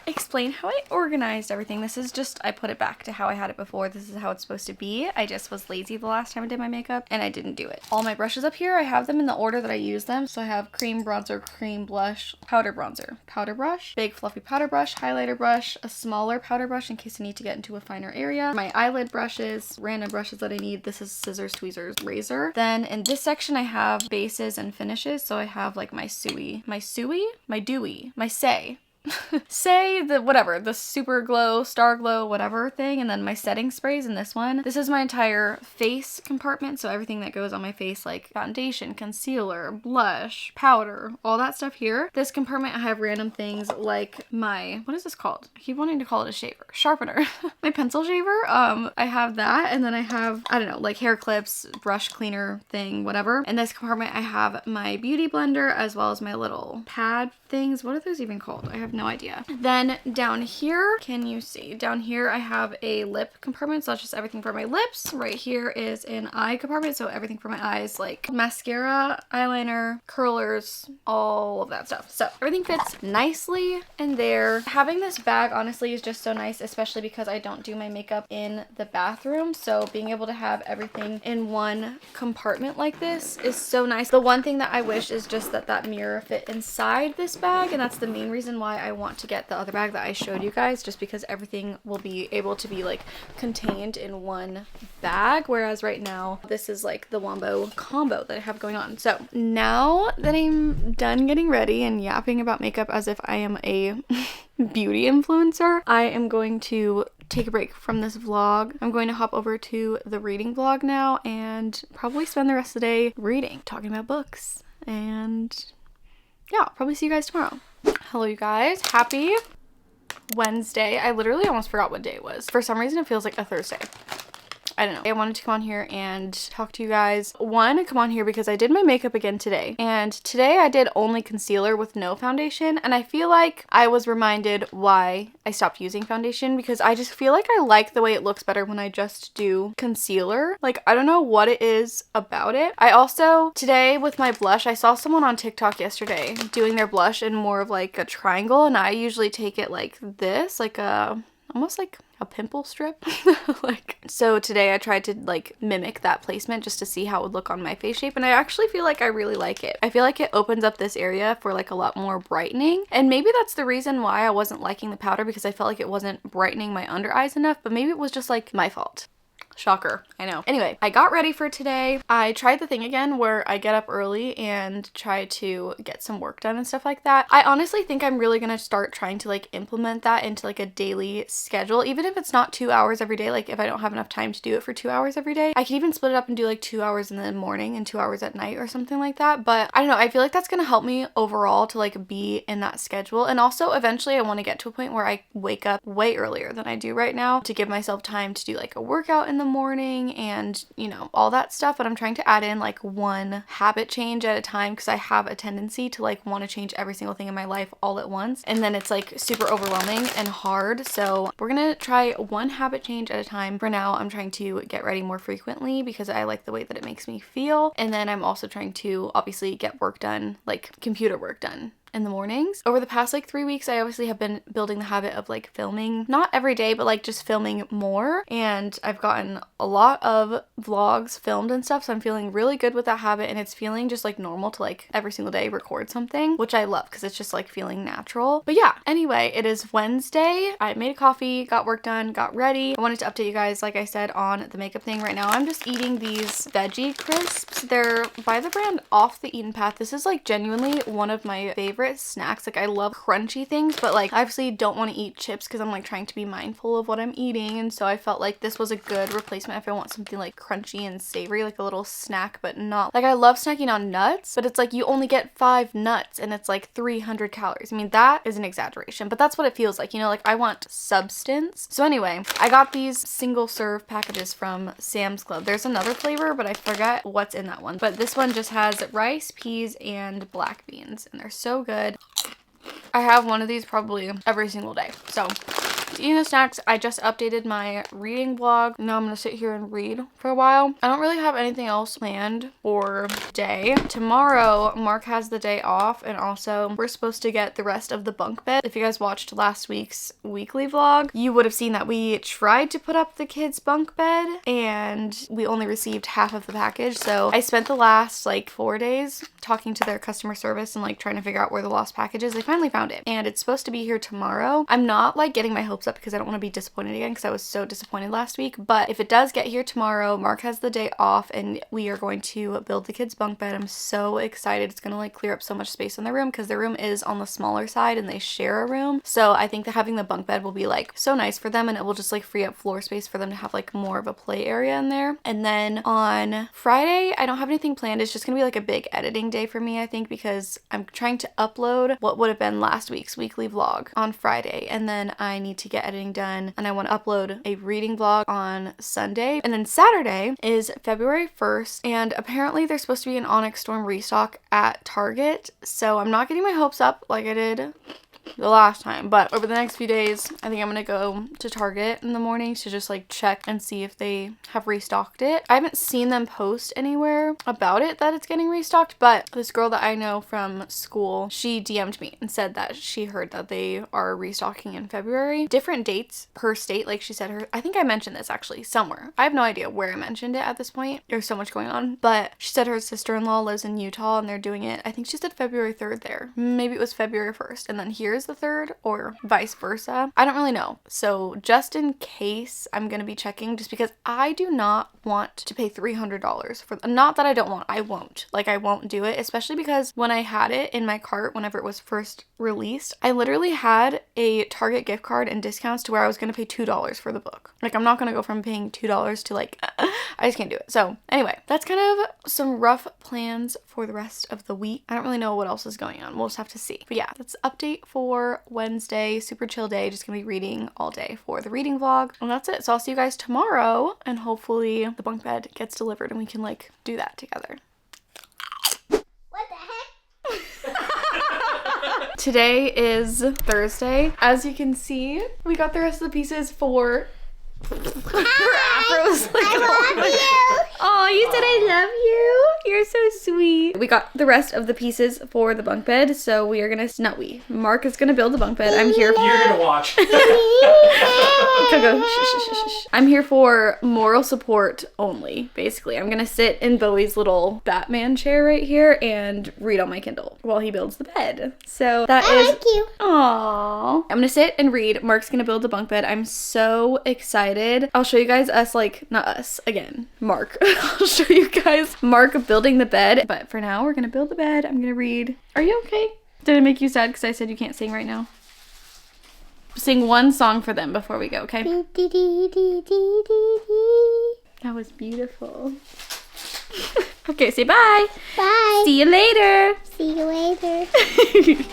explain how I organized everything. This is just, I put it back to how I had it before. This is how it's supposed to be. I just was lazy the last time I did my makeup and I didn't do it. All my brushes up here, I have them in the order that I use them. So I have cream bronzer, cream blush, powder bronzer, powder brush, big fluffy powder brush, highlighter brush, a smaller powder brush in case I need to get into a finer area, my eyelid brushes, random brushes that I need. This is scissors, tweezers, razor. Then in this section I have bases and finishes. So I have like my dewy, my say the whatever, the super glow, star glow, whatever thing, and then my setting sprays in this one. This is my entire face compartment, so everything that goes on my face, like foundation, concealer, blush, powder, all that stuff here. This compartment I have random things like my, what is this called? I keep wanting to call it a shaver, sharpener. My pencil shaver, I have that, and then I have, I don't know, like hair clips, brush cleaner thing, whatever. In this compartment I have my beauty blender as well as my little pad things. What are those even called? I have no idea. Then down here, can you see? Down here I have a lip compartment, so that's just everything for my lips. Right here is an eye compartment, so everything for my eyes, like mascara, eyeliner, curlers, all of that stuff. So everything fits nicely in there. Having this bag honestly is just so nice, especially because I don't do my makeup in the bathroom, so being able to have everything in one compartment like this is so nice. The one thing that I wish is just that that mirror fit inside this bag, and that's the main reason why I want to get the other bag that I showed you guys, just because everything will be able to be like contained in one bag, whereas right now this is like the wombo combo that I have going on. So now that I'm done getting ready and yapping about makeup as if I am a beauty influencer, I am going to take a break from this vlog. I'm going to hop over to the reading vlog now and probably spend the rest of the day reading, talking about books, and yeah, I'll probably see you guys tomorrow. Hello you guys, happy Wednesday. I literally almost forgot what day it was. For some reason it feels like a Thursday. I don't know. I wanted to come on here and talk to you guys. One, come on here because I did my makeup again today. And today I did only concealer with no foundation. And I feel like I was reminded why I stopped using foundation, because I just feel like I like the way it looks better when I just do concealer. Like, I don't know what it is about it. I also, today with my blush, I saw someone on TikTok yesterday doing their blush in more of like a triangle. And I usually take it like this, like a, almost like a pimple strip. Like, so today I tried to like mimic that placement just to see how it would look on my face shape, and I actually feel like I really like it. I feel like it opens up this area for like a lot more brightening, and maybe that's the reason why I wasn't liking the powder, because I felt like it wasn't brightening my under eyes enough, but maybe it was just like my fault. Shocker, I know. Anyway, I got ready for today. I tried the thing again where I get up early and try to get some work done and stuff like that. I honestly think I'm really gonna start trying to like implement that into like a daily schedule, even if it's not 2 hours every day. Like if I don't have enough time to do it for 2 hours every day, I could even split it up and do like 2 hours in the morning and 2 hours at night or something like that. But I don't know, I feel like that's gonna help me overall to like be in that schedule. And also eventually I want to get to a point where I wake up way earlier than I do right now to give myself time to do like a workout in the morning and, you know, all that stuff. But I'm trying to add in like one habit change at a time, because I have a tendency to like want to change every single thing in my life all at once, and then it's like super overwhelming and hard. So we're gonna try one habit change at a time. For now, I'm trying to get ready more frequently because I like the way that it makes me feel, and then I'm also trying to obviously get work done, like computer work done, in the mornings. Over the past like 3 weeks, I obviously have been building the habit of like filming, not every day, but like just filming more, and I've gotten a lot of vlogs filmed and stuff, so I'm feeling really good with that habit, and it's feeling just like normal to like every single day record something, which I love because it's just like feeling natural. But yeah, anyway, it is Wednesday. I made a coffee, got work done, got ready. I wanted to update you guys, like I said, on the makeup thing. Right now I'm just eating these veggie crisps. They're by the brand Off the Eaten Path. This is like genuinely one of my favorite snacks. Like I love crunchy things, but like I obviously don't want to eat chips because I'm like trying to be mindful of what I'm eating, and so I felt like this was a good replacement if I want something like crunchy and savory, like a little snack, but not like, I love snacking on nuts, but it's like you only get 5 nuts and it's like 300 calories. I mean, that is an exaggeration, but that's what it feels like, you know, like I want substance. So anyway, I got these single serve packages from Sam's Club. There's another flavor, but I forgot what's in that one, but this one just has rice, peas, and black beans, and they're so good. I have one of these probably every single day. So Eating the snacks, I just updated my reading vlog. Now I'm gonna sit here and read for a while. I don't really have anything else planned for day. Tomorrow, Mark has the day off, and also we're supposed to get the rest of the bunk bed. If you guys watched last week's weekly vlog, you would have seen that we tried to put up the kids' bunk bed and we only received half of the package. So I spent the last like 4 days talking to their customer service and like trying to figure out where the lost package is. They finally found it and it's supposed to be here tomorrow. I'm not like getting my hopes up because I don't want to be disappointed again because I was so disappointed last week. But if it does get here tomorrow, Mark has the day off and we are going to build the kids' bunk bed. I'm so excited. It's gonna like clear up so much space in their room because their room is on the smaller side and they share a room. So I think that having the bunk bed will be like so nice for them and it will just like free up floor space for them to have like more of a play area in there. And then on Friday, I don't have anything planned. It's just gonna be like a big editing day for me, I think, because I'm trying to upload what would have been last week's weekly vlog on Friday, and then I need to get editing done and I want to upload a reading vlog on Sunday. And then Saturday is February 1st and apparently there's supposed to be an Onyx Storm restock at Target, so I'm not getting my hopes up like I did the last time, but over the next few days I think I'm gonna go to Target in the morning to just like check and see if they have restocked it. I haven't seen them post anywhere about it that it's getting restocked, but this girl that I know from school, she DM'd me and said that she heard that they are restocking in February. Different dates per state, like she said her, I think I mentioned this actually somewhere. I have no idea where I mentioned it at this point. There's so much going on, but she said her sister-in-law lives in Utah and they're doing it, I think she said February 3rd there. Maybe it was February 1st and then here's the 3rd or vice versa. I don't really know. So just in case, I'm going to be checking just because I do not want to pay $300 for, not that I don't want, I won't. Like I won't do it, especially because when I had it in my cart whenever it was first released, I literally had a Target gift card and discounts to where I was going to pay $2 for the book. Like I'm not going to go from paying $2 to like, I just can't do it. So anyway, that's kind of some rough plans for the rest of the week. I don't really know what else is going on. We'll just have to see. But yeah, that's update for Wednesday. Super chill day. Just gonna be reading all day for the reading vlog. And that's it. So I'll see you guys tomorrow and hopefully the bunk bed gets delivered and we can like do that together. What the heck? Today is Thursday. As you can see, we got the rest of the pieces for afros. Like, I love you. Oh, you said I love you. You're so sweet. We got the rest of the pieces for the bunk bed, so we are gonna, not we, Mark is gonna build the bunk bed. I'm here for... You're gonna watch. Go. Shh. I'm here for moral support only, basically. I'm gonna sit in Bowie's little Batman chair right here and read on my Kindle while he builds the bed. So that I is... like you. Aww. I'm gonna sit and read. Mark's gonna build the bunk bed. I'm so excited. I'll show you guys us, like, not us, again, Mark. I'll show you guys Mark building the bed. But for now, we're gonna build the bed. I'm gonna read. Are you okay? Did it make you sad because I said you can't sing right now? Sing one song for them before we go, okay? That was beautiful. Okay, say bye. Bye. See you later. See you later. 16.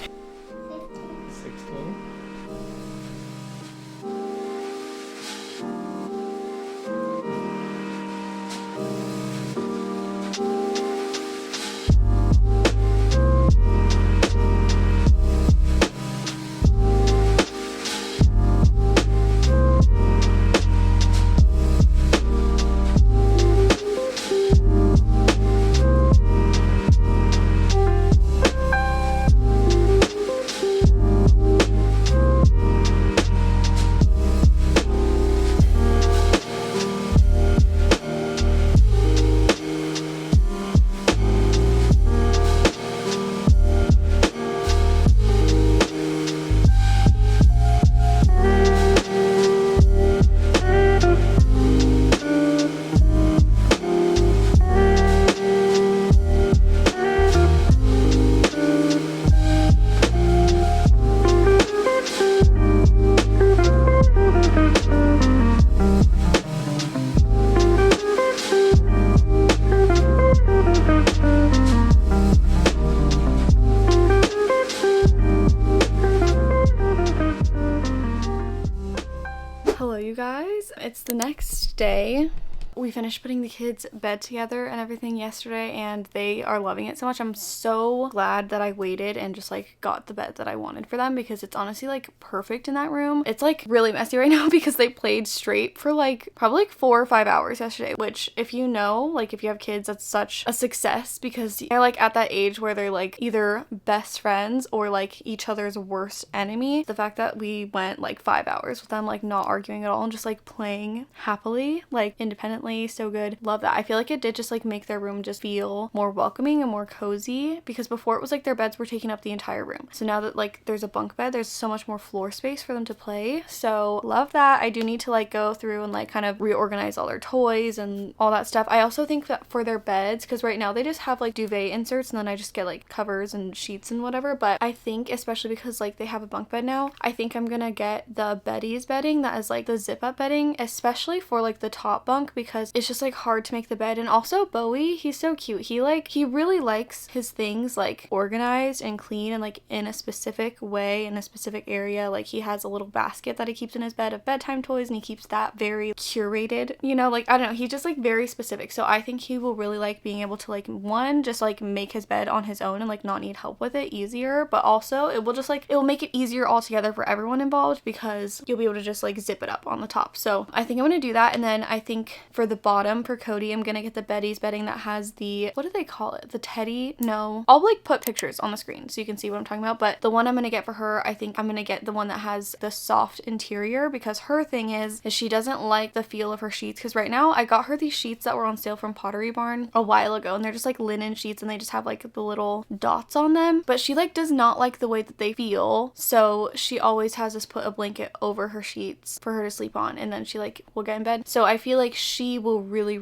Hello, you guys. It's the next day. We finished putting the kids' bed together and everything yesterday, and they are loving it so much. I'm so glad that I waited and just like got the bed that I wanted for them, because it's honestly like perfect in that room. It's like really messy right now because they played straight for like probably like 4 or 5 hours yesterday, which if you know, like if you have kids, that's such a success because they're like at that age where they're like either best friends or like each other's worst enemy. The fact that we went like 5 hours with them like not arguing at all and just like playing happily, like independently, so good. Love that. I feel like it did just like make their room just feel more welcoming and more cozy, because before it was like their beds were taking up the entire room. So now that like there's a bunk bed, there's so much more floor space for them to play. So love that. I do need to like go through and like kind of reorganize all their toys and all that stuff. I also think that for their beds, because right now they just have like duvet inserts and then I just get like covers and sheets and whatever, but I think especially because like they have a bunk bed now, I think I'm gonna get the Betty's bedding that is like the zip up bedding, especially for like the top bunk, because it's just like hard to make the bed. And also Bowie, he's so cute. He really likes his things like organized and clean and like in a specific way in a specific area. Like he has a little basket that he keeps in his bed of bedtime toys, and he keeps that very curated, you know, like I don't know, he's just like very specific. So I think he will really like being able to like one, just like make his bed on his own and like not need help with it easier, but also it will just like, it will make it easier altogether for everyone involved because you'll be able to just like zip it up on the top. So I think I'm gonna do that. And then I think for the bottom for Cody, I'm gonna get the Betty's bedding that has the, what do they call it, the teddy, no, I'll like put pictures on the screen so you can see what I'm talking about, but the one I'm gonna get for her, I think I'm gonna get the one that has the soft interior, because her thing is she doesn't like the feel of her sheets, because right now I got her these sheets that were on sale from Pottery Barn a while ago, and they're just like linen sheets and they just have like the little dots on them, but she like does not like the way that they feel, so she always has us put a blanket over her sheets for her to sleep on, and then she like will get in bed. So I feel like she will really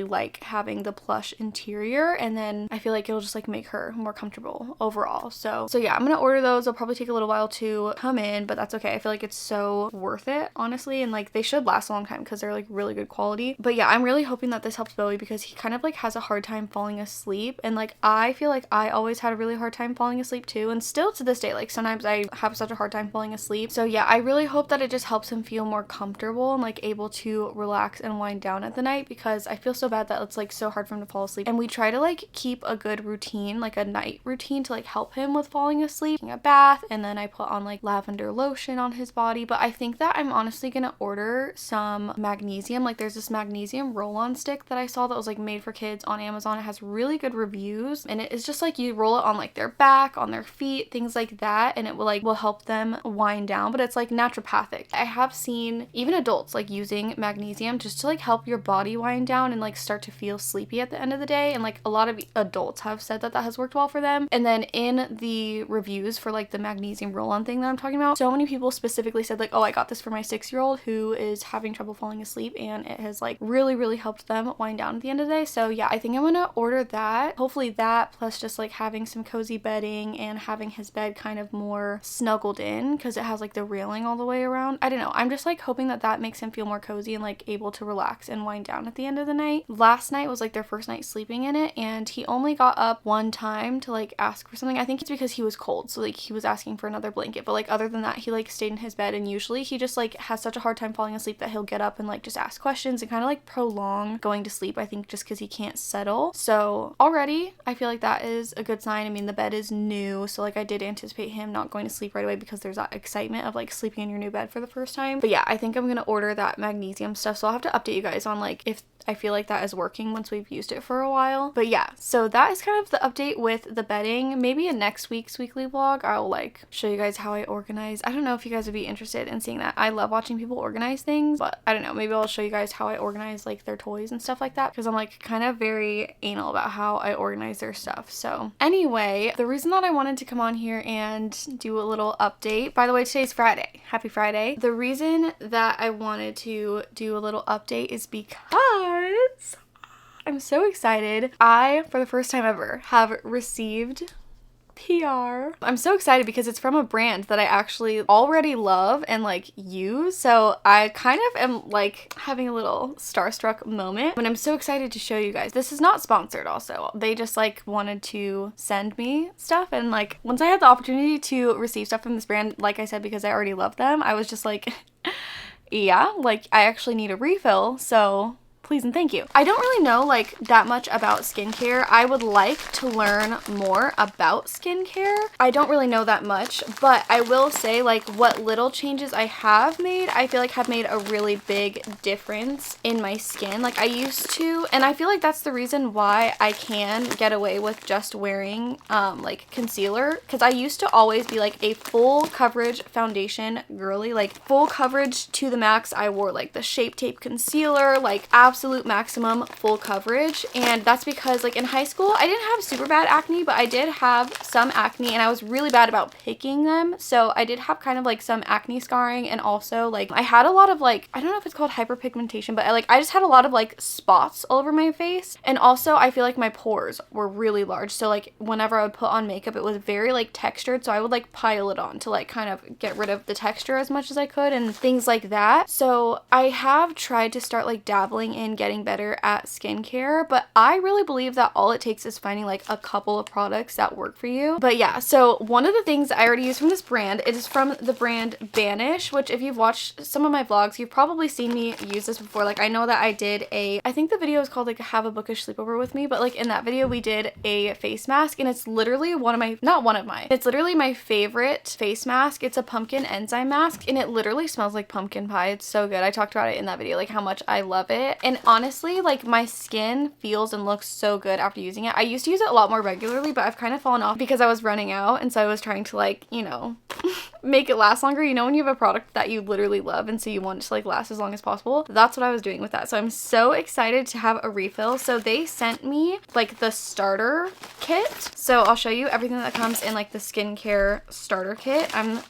like having the plush interior, and then I feel like it'll just like make her more comfortable overall. So yeah, I'm gonna order those. They'll probably take a little while to come in, but that's okay. I feel like it's so worth it, honestly, and like they should last a long time because they're like really good quality. But yeah, I'm really hoping that this helps Bowie, because he kind of like has a hard time falling asleep, and like I feel like I always had a really hard time falling asleep too, and still to this day, like sometimes I have such a hard time falling asleep. So yeah, I really hope that it just helps him feel more comfortable and like able to relax and wind down at the night, because I feel so bad that it's like so hard for him to fall asleep. And we try to like keep a good routine, like a night routine, to like help him with falling asleep, taking a bath, and then I put on like lavender lotion on his body. But I think that I'm honestly gonna order some magnesium. Like there's this magnesium roll-on stick that I saw that was like made for kids on Amazon. It has really good reviews, and it is just like you roll it on like their back, on their feet, things like that, and it will help them wind down. But it's like naturopathic. I have seen even adults like using magnesium just to like help your body wind down and like start to feel sleepy at the end of the day, and like a lot of adults have said that that has worked well for them. And then in the reviews for like the magnesium roll-on thing that I'm talking about, so many people specifically said like, oh, I got this for my 6-year-old who is having trouble falling asleep, and it has like really helped them wind down at the end of the day. So yeah, I think I'm gonna order that. Hopefully that, plus just like having some cozy bedding and having his bed kind of more snuggled in, because it has like the railing all the way around. I don't know, I'm just like hoping that that makes him feel more cozy and like able to relax and wind down at the end of the night. Last night was like their first night sleeping in it, and he only got up one time to like ask for something. I think it's because he was cold, so like he was asking for another blanket, but like other than that, he like stayed in his bed. And usually he just like has such a hard time falling asleep that he'll get up and like just ask questions and kind of like prolong going to sleep, I think just because he can't settle. So already I feel like that is a good sign. I mean, the bed is new, so like I did anticipate him not going to sleep right away, because there's that excitement of like sleeping in your new bed for the first time. But yeah, I think I'm gonna order that magnesium stuff, so I'll have to update you guys on like if I feel like that is working once we've used it for a while. But yeah, so that is kind of the update with the bedding. Maybe in next week's weekly vlog, I'll like show you guys how I organize. I don't know if you guys would be interested in seeing that. I love watching people organize things, but I don't know, maybe I'll show you guys how I organize like their toys and stuff like that, because I'm like kind of very anal about how I organize their stuff. So anyway, the reason that I wanted to come on here and do a little update, by the way, today's Friday. Happy Friday. The reason that I wanted to do a little update is because I'm so excited. I, for the first time ever, have received PR. I'm so excited because it's from a brand that I actually already love and like use, so I kind of am like having a little starstruck moment, and I'm so excited to show you guys. This is not sponsored also. They just like wanted to send me stuff, and like once I had the opportunity to receive stuff from this brand, like I said, because I already love them, I was just like yeah, like I actually need a refill, so please and thank you. I don't really know like that much about skincare. I would like to learn more about skincare. I don't really know that much, but I will say like what little changes I have made, I feel like have made a really big difference in my skin. Like I used to, and I feel like that's the reason why I can get away with just wearing like concealer, because I used to always be like a full coverage foundation girly, like full coverage to the max. I wore like the Shape Tape concealer, like absolute maximum full coverage. And that's because like in high school I didn't have super bad acne, but I did have some acne and I was really bad about picking them. So I did have kind of like some acne scarring, and also like I had a lot of like, I don't know if it's called hyperpigmentation, but I just had a lot of like spots all over my face. And also I feel like my pores were really large, so like whenever I would put on makeup it was very like textured, so I would like pile it on to like kind of get rid of the texture as much as I could and things like that. So I have tried to start like dabbling in getting better at skincare, but I really believe that all it takes is finding like a couple of products that work for you. But yeah, so one of the things I already use from this brand, it is from the brand Banish, which if you've watched some of my vlogs, you've probably seen me use this before. Like I know that I did I think the video is called like Have a Bookish Sleepover with Me, but like in that video we did a face mask, and it's literally it's literally my favorite face mask. It's a pumpkin enzyme mask, and it literally smells like pumpkin pie. It's so good. I talked about it in that video, like how much I love it. And honestly, like my skin feels and looks so good after using it. I used to use it a lot more regularly, but I've kind of fallen off because I was running out, and so I was trying to like, you know, make it last longer. You know, when you have a product that you literally love and so you want it to like last as long as possible, that's what I was doing with that. So I'm so excited to have a refill. So they sent me like the starter kit, so I'll show you everything that comes in like the skincare starter kit. I'm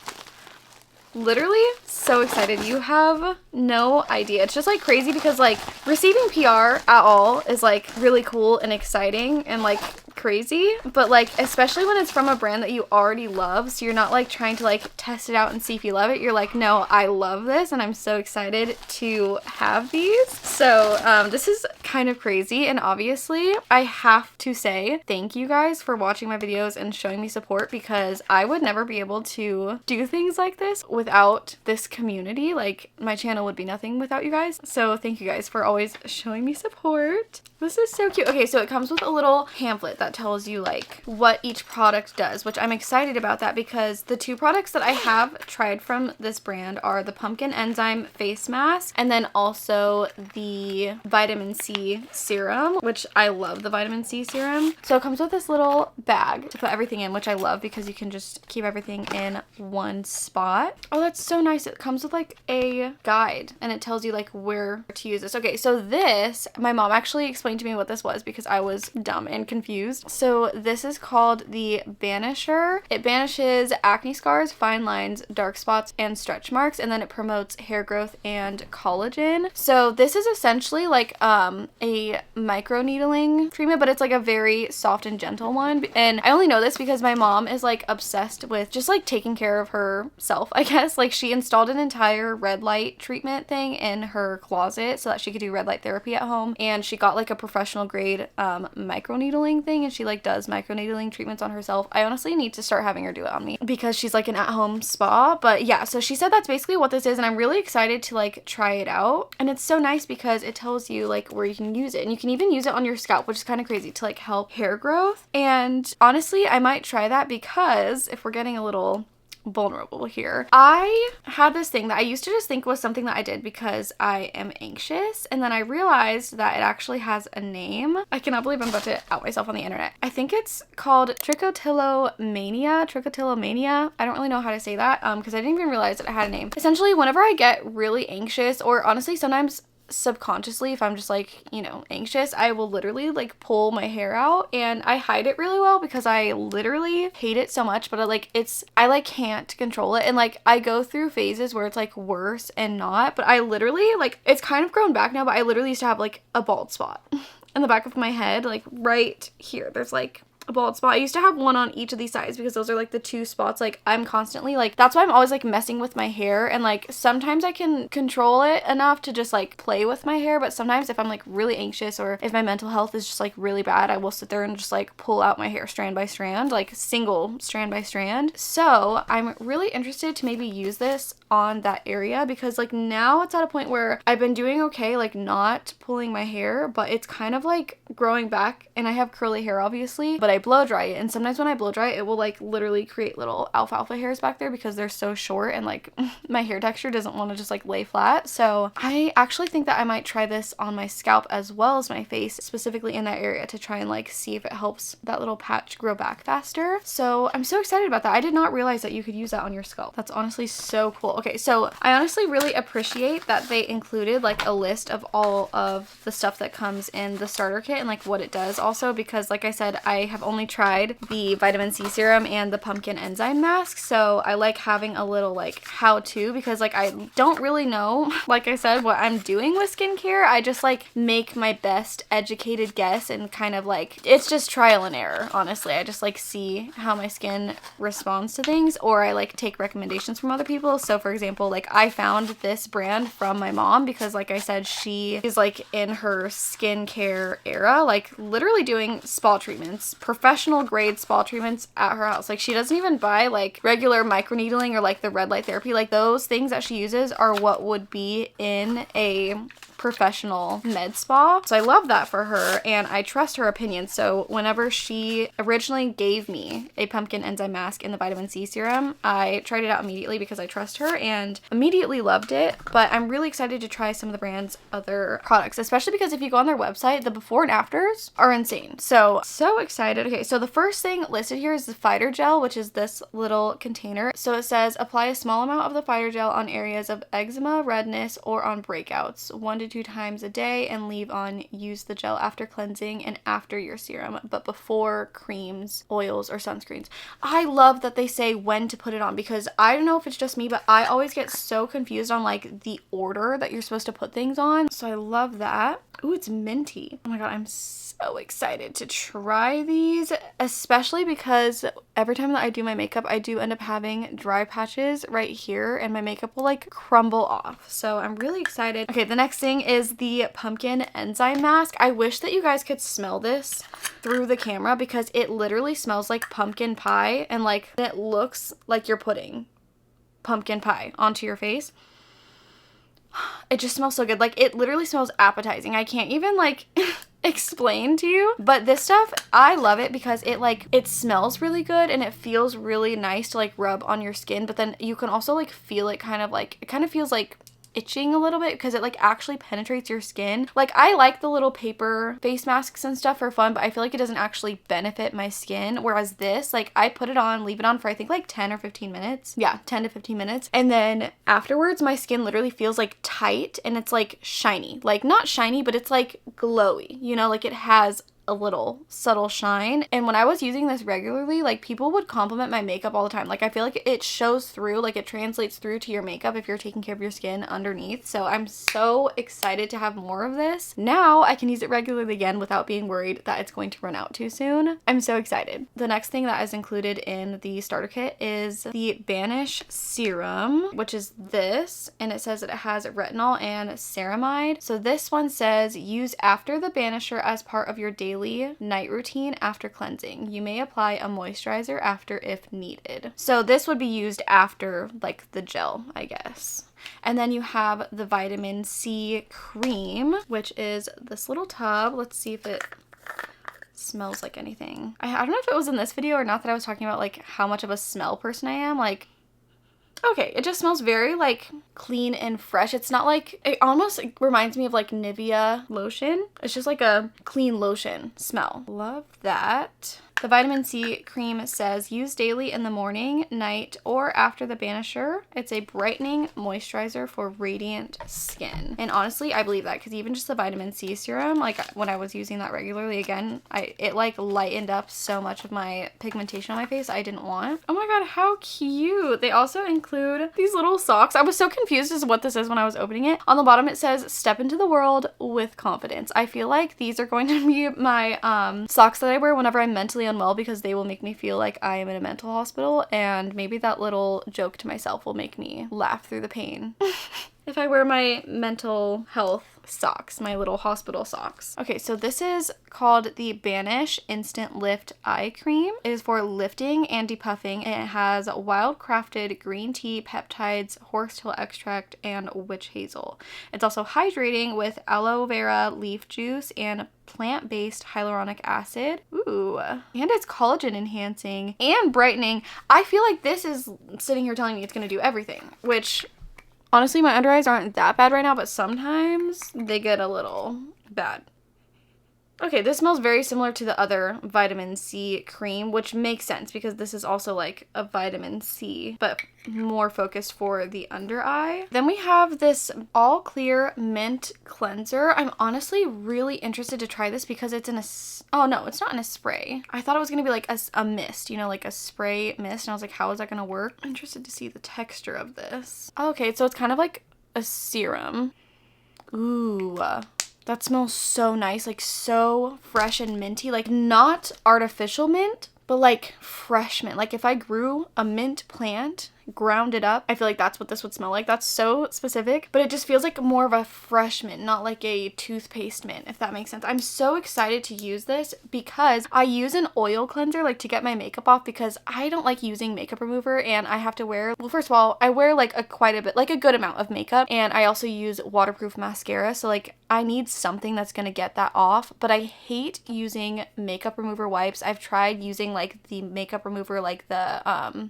literally so excited. You have no idea. It's just like crazy because like receiving PR at all is like really cool and exciting and like crazy, but like especially when it's from a brand that you already love, so you're not like trying to like test it out and see if you love it. You're like, no, I love this and I'm so excited to have these. So this is kind of crazy, and obviously I have to say thank you guys for watching my videos and showing me support, because I would never be able to do things like this without this community. Like my channel would be nothing without you guys, so thank you guys for always showing me support. This is so cute. Okay, so it comes with a little pamphlet that tells you like what each product does, which I'm excited about that because the two products that I have tried from this brand are the pumpkin enzyme face mask and then also the vitamin C serum, which I love the vitamin C serum. So it comes with this little bag to put everything in, which I love because you can just keep everything in one spot. Oh, that's so nice. It comes with like a guide and it tells you like where to use this. Okay, so this, my mom actually explained to me what this was because I was dumb and confused. So this is called the Banisher. It banishes acne scars, fine lines, dark spots, and stretch marks, and then it promotes hair growth and collagen. So this is essentially like a micro needling treatment, but it's like a very soft and gentle one. And I only know this because my mom is like obsessed with just like taking care of herself, I guess. Like she installed an entire red light treatment thing in her closet so that she could do red light therapy at home, and she got like a professional grade micro needling thing, and she like does micro needling treatments on herself. I honestly need to start having her do it on me because she's like an at-home spa. But yeah, so she said that's basically what this is, and I'm really excited to like try it out. And it's so nice because it tells you like where you can use it, and you can even use it on your scalp, which is kind of crazy, to like help hair growth. And honestly, I might try that because if we're getting a little vulnerable here, I had this thing that I used to just think was something that I did because I am anxious, and then I realized that it actually has a name. I cannot believe I'm about to out myself on the internet. I think it's called trichotillomania. I don't really know how to say that because I didn't even realize that it had a name. Essentially, whenever I get really anxious, or honestly sometimes subconsciously, if I'm just like, you know, anxious, I will literally like pull my hair out, and I hide it really well because I literally hate it so much, but I like can't control it. And like I go through phases where it's like worse and not, but I literally like, it's kind of grown back now, but I literally used to have like a bald spot in the back of my head, like right here. There's like a bald spot. I used to have one on each of these sides because those are like the two spots. Like I'm constantly like, that's why I'm always like messing with my hair, and like sometimes I can control it enough to just like play with my hair, but sometimes if I'm like really anxious or if my mental health is just like really bad, I will sit there and just like pull out my hair strand by strand, like single strand by strand. So I'm really interested to maybe use this on that area, because like now it's at a point where I've been doing okay, like not pulling my hair, but it's kind of like growing back, and I have curly hair obviously, but I blow dry it, and sometimes when I blow dry it, it will like literally create little alfalfa hairs back there because they're so short, and like my hair texture doesn't want to just like lay flat. So I actually think that I might try this on my scalp as well as my face, specifically in that area, to try and like see if it helps that little patch grow back faster. So I'm so excited about that. I did not realize that you could use that on your scalp. That's honestly so cool. Okay, so I honestly really appreciate that they included like a list of all of the stuff that comes in the starter kit and like what it does also, because like I said, I have only tried the vitamin C serum and the pumpkin enzyme mask, so I like having a little like how to, because like I don't really know, like I said, what I'm doing with skincare. I just like make my best educated guess, and kind of like it's just trial and error, honestly. I just like see how my skin responds to things, or I like take recommendations from other people. So for example, like I found this brand from my mom because like I said, she is like in her skincare era, like literally doing spa treatments, professional grade spa treatments at her house. Like she doesn't even buy like regular microneedling or like the red light therapy. Like those things that she uses are what would be in a professional med spa. So I love that for her, and I trust her opinion. So whenever she originally gave me a pumpkin enzyme mask in the vitamin C serum, I tried it out immediately because I trust her and immediately loved it. But I'm really excited to try some of the brand's other products, especially because if you go on their website, the before and afters are insane. So excited. Okay, so the first thing listed here is the fighter gel, which is this little container. So it says apply a small amount of the fighter gel on areas of eczema, redness, or on breakouts 1 to 2 times a day, and leave on. Use the gel after cleansing and after your serum, but before creams, oils, or sunscreens. I love that they say when to put it on, because I don't know if it's just me, but I always get so confused on like the order that you're supposed to put things on. So I love that. Ooh, it's minty. Oh my god, I'm so excited to try these, especially because every time that I do my makeup, I do end up having dry patches right here, and my makeup will like crumble off. So I'm really excited. Okay, the next thing is the pumpkin enzyme mask. I wish that you guys could smell this through the camera, because it literally smells like pumpkin pie, and like it looks like you're putting pumpkin pie onto your face. It just smells so good. Like it literally smells appetizing. I can't even like explain to you, but this stuff, I love it because it smells really good and it feels really nice to like rub on your skin, but then you can also like feel it kind of feels like itching a little bit because it like actually penetrates your skin. Like I like the little paper face masks and stuff for fun, but I feel like it doesn't actually benefit my skin, whereas this, like I put it on, leave it on for I think like 10 or 15 minutes. Yeah, 10 to 15 minutes. And then afterwards my skin literally feels like tight, and it's like shiny. Like not shiny, but it's like glowy, you know, like it has a little subtle shine. And when I was using this regularly, like people would compliment my makeup all the time. Like I feel like it shows through, like it translates through to your makeup if you're taking care of your skin underneath. So I'm so excited to have more of this. Now I can use it regularly again without being worried that it's going to run out too soon. I'm so excited. The next thing that is included in the starter kit is the Banish serum, which is this, and it says that it has retinol and ceramide. So this one says use after the Banisher as part of your daily night routine after cleansing. You may apply a moisturizer after if needed. So this would be used after like the gel, I guess. And then you have the vitamin C cream, which is this little tub. Let's see if it smells like anything. I don't know if it was in this video or not that I was talking about like how much of a smell person I am. Like, okay, it just smells very like clean and fresh. It's not like, it almost reminds me of like Nivea lotion. It's just like a clean lotion smell. Love that. The vitamin C cream says use daily in the morning, night, or after the Banisher. It's a brightening moisturizer for radiant skin. And honestly, I believe that, because even just the vitamin C serum, like when I was using that regularly again, it like lightened up so much of my pigmentation on my face I didn't want. Oh my god, how cute. They also include these little socks. I was so confused as to what this is when I was opening it. On the bottom it says step into the world with confidence. I feel like these are going to be my socks that I wear whenever I'm mentally unwell, because they will make me feel like I am in a mental hospital, and maybe that little joke to myself will make me laugh through the pain. if I wear my mental health socks, my little hospital socks. Okay, so this is called the Banish Instant Lift Eye Cream. It is for lifting and depuffing, and it has wild-crafted green tea, peptides, horsetail extract, and witch hazel. It's also hydrating with aloe vera leaf juice and plant-based hyaluronic acid. Ooh. And it's collagen enhancing and brightening. I feel like this is sitting here telling me it's going to do everything, which honestly, my under eyes aren't that bad right now, but sometimes they get a little bad. Okay, this smells very similar to the other vitamin C cream, which makes sense because this is also like a vitamin C, but more focused for the under eye. Then we have this all clear mint cleanser. I'm honestly really interested to try this because it's in a, oh no, it's not in a spray. I thought it was going to be like a mist, you know, like a spray mist. And I was like, how is that going to work? I'm interested to see the texture of this. Okay, so it's kind of like a serum. Ooh. That smells so nice, like so fresh and minty, like not artificial mint, but like fresh mint. Like if I grew a mint plant, ground it up, I feel like that's what this would smell like. That's so specific, but it just feels like more of a fresh mint, not like a toothpaste mint, if that makes sense. I'm so excited to use this because I use an oil cleanser like to get my makeup off because I don't like using makeup remover and I have to wear, well, first of all, I wear like quite a bit, like a good amount of makeup, and I also use waterproof mascara, so like I need something that's gonna get that off, but I hate using makeup remover wipes. I've tried using like the makeup remover, like the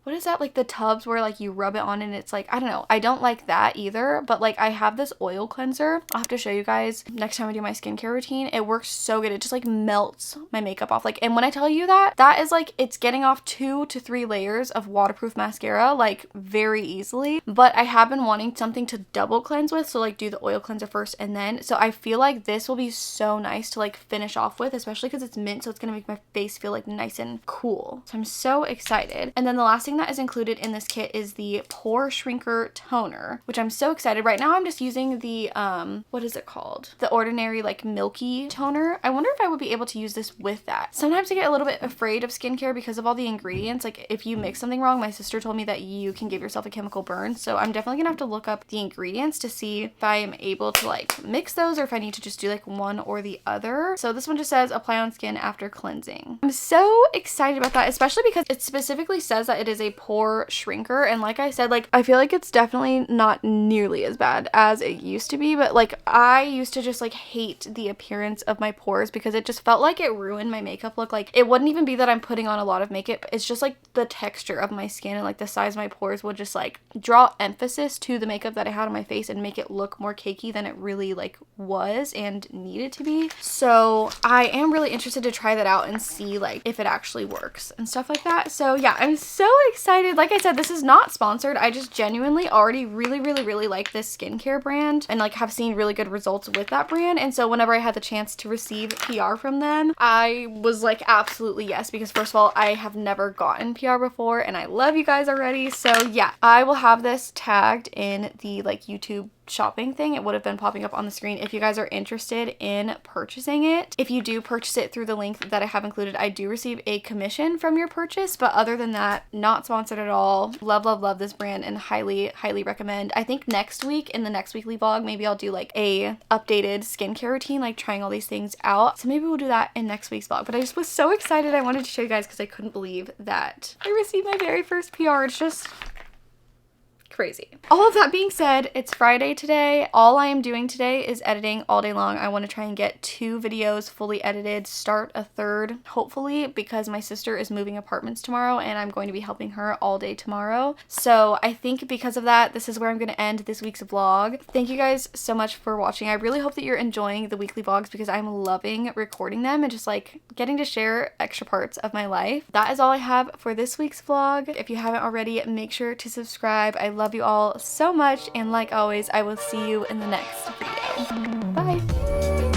what is that, like the tubs where like you rub it on and it's like, I don't know, I don't like that either, but like I have this oil cleanser. I'll have to show you guys next time I do my skincare routine. It works so good. It just like melts my makeup off, like, and when I tell you that is like, it's getting off 2 to 3 layers of waterproof mascara like very easily. But I have been wanting something to double cleanse with, so like do the oil cleanser first and then, so I feel like this will be so nice to like finish off with, especially because it's mint, so it's gonna make my face feel like nice and cool. So I'm so excited. And then the last thing that is included in this kit is the pore shrinker toner, which I'm so excited. Right now I'm just using the what is it called, the ordinary like milky toner. I wonder if I would be able to use this with that. Sometimes I get a little bit afraid of skincare because of all the ingredients. Like if you mix something wrong, my sister told me that you can give yourself a chemical burn, so I'm definitely gonna have to look up the ingredients to see if I am able to like mix those or if I need to just do like one or the other. So this one just says apply on skin after cleansing. I'm so excited about that, especially because it specifically says that it is a pore shrinker, and like I said, like I feel like it's definitely not nearly as bad as it used to be, but like I used to just like hate the appearance of my pores because it just felt like it ruined my makeup look. Like it wouldn't even be that I'm putting on a lot of makeup, it's just like the texture of my skin and like the size of my pores would just like draw emphasis to the makeup that I had on my face and make it look more cakey than it really like was and needed to be. So I am really interested to try that out and see like if it actually works and stuff like that. So yeah, I'm so excited. Like I said, this is not sponsored. I just genuinely already really like this skincare brand and like have seen really good results with that brand. And so whenever I had the chance to receive PR from them, I was like absolutely yes, because first of all, I have never gotten PR before and I love you guys already. So yeah, I will have this tagged in the like YouTube shopping thing. It would have been popping up on the screen if you guys are interested in purchasing it. If you do purchase it through the link that I have included, I do receive a commission from your purchase, but other than that, not sponsored at all. Love this brand and highly recommend. I think next week in the next weekly vlog, maybe I'll do like a updated skincare routine, like trying all these things out. So maybe we'll do that in next week's vlog. But I just was so excited. I wanted to show you guys because I couldn't believe that I received my very first PR. It's just crazy. All of that being said, it's Friday today. All I am doing today is editing all day long. I want to try and get 2 videos fully edited, start a 3rd, hopefully, because my sister is moving apartments tomorrow and I'm going to be helping her all day tomorrow. So I think because of that, this is where I'm going to end this week's vlog. Thank you guys so much for watching. I really hope that you're enjoying the weekly vlogs because I'm loving recording them and just like getting to share extra parts of my life. That is all I have for this week's vlog. If you haven't already, make sure to subscribe. I love you all so much, and like always, I will see you in the next video. Bye!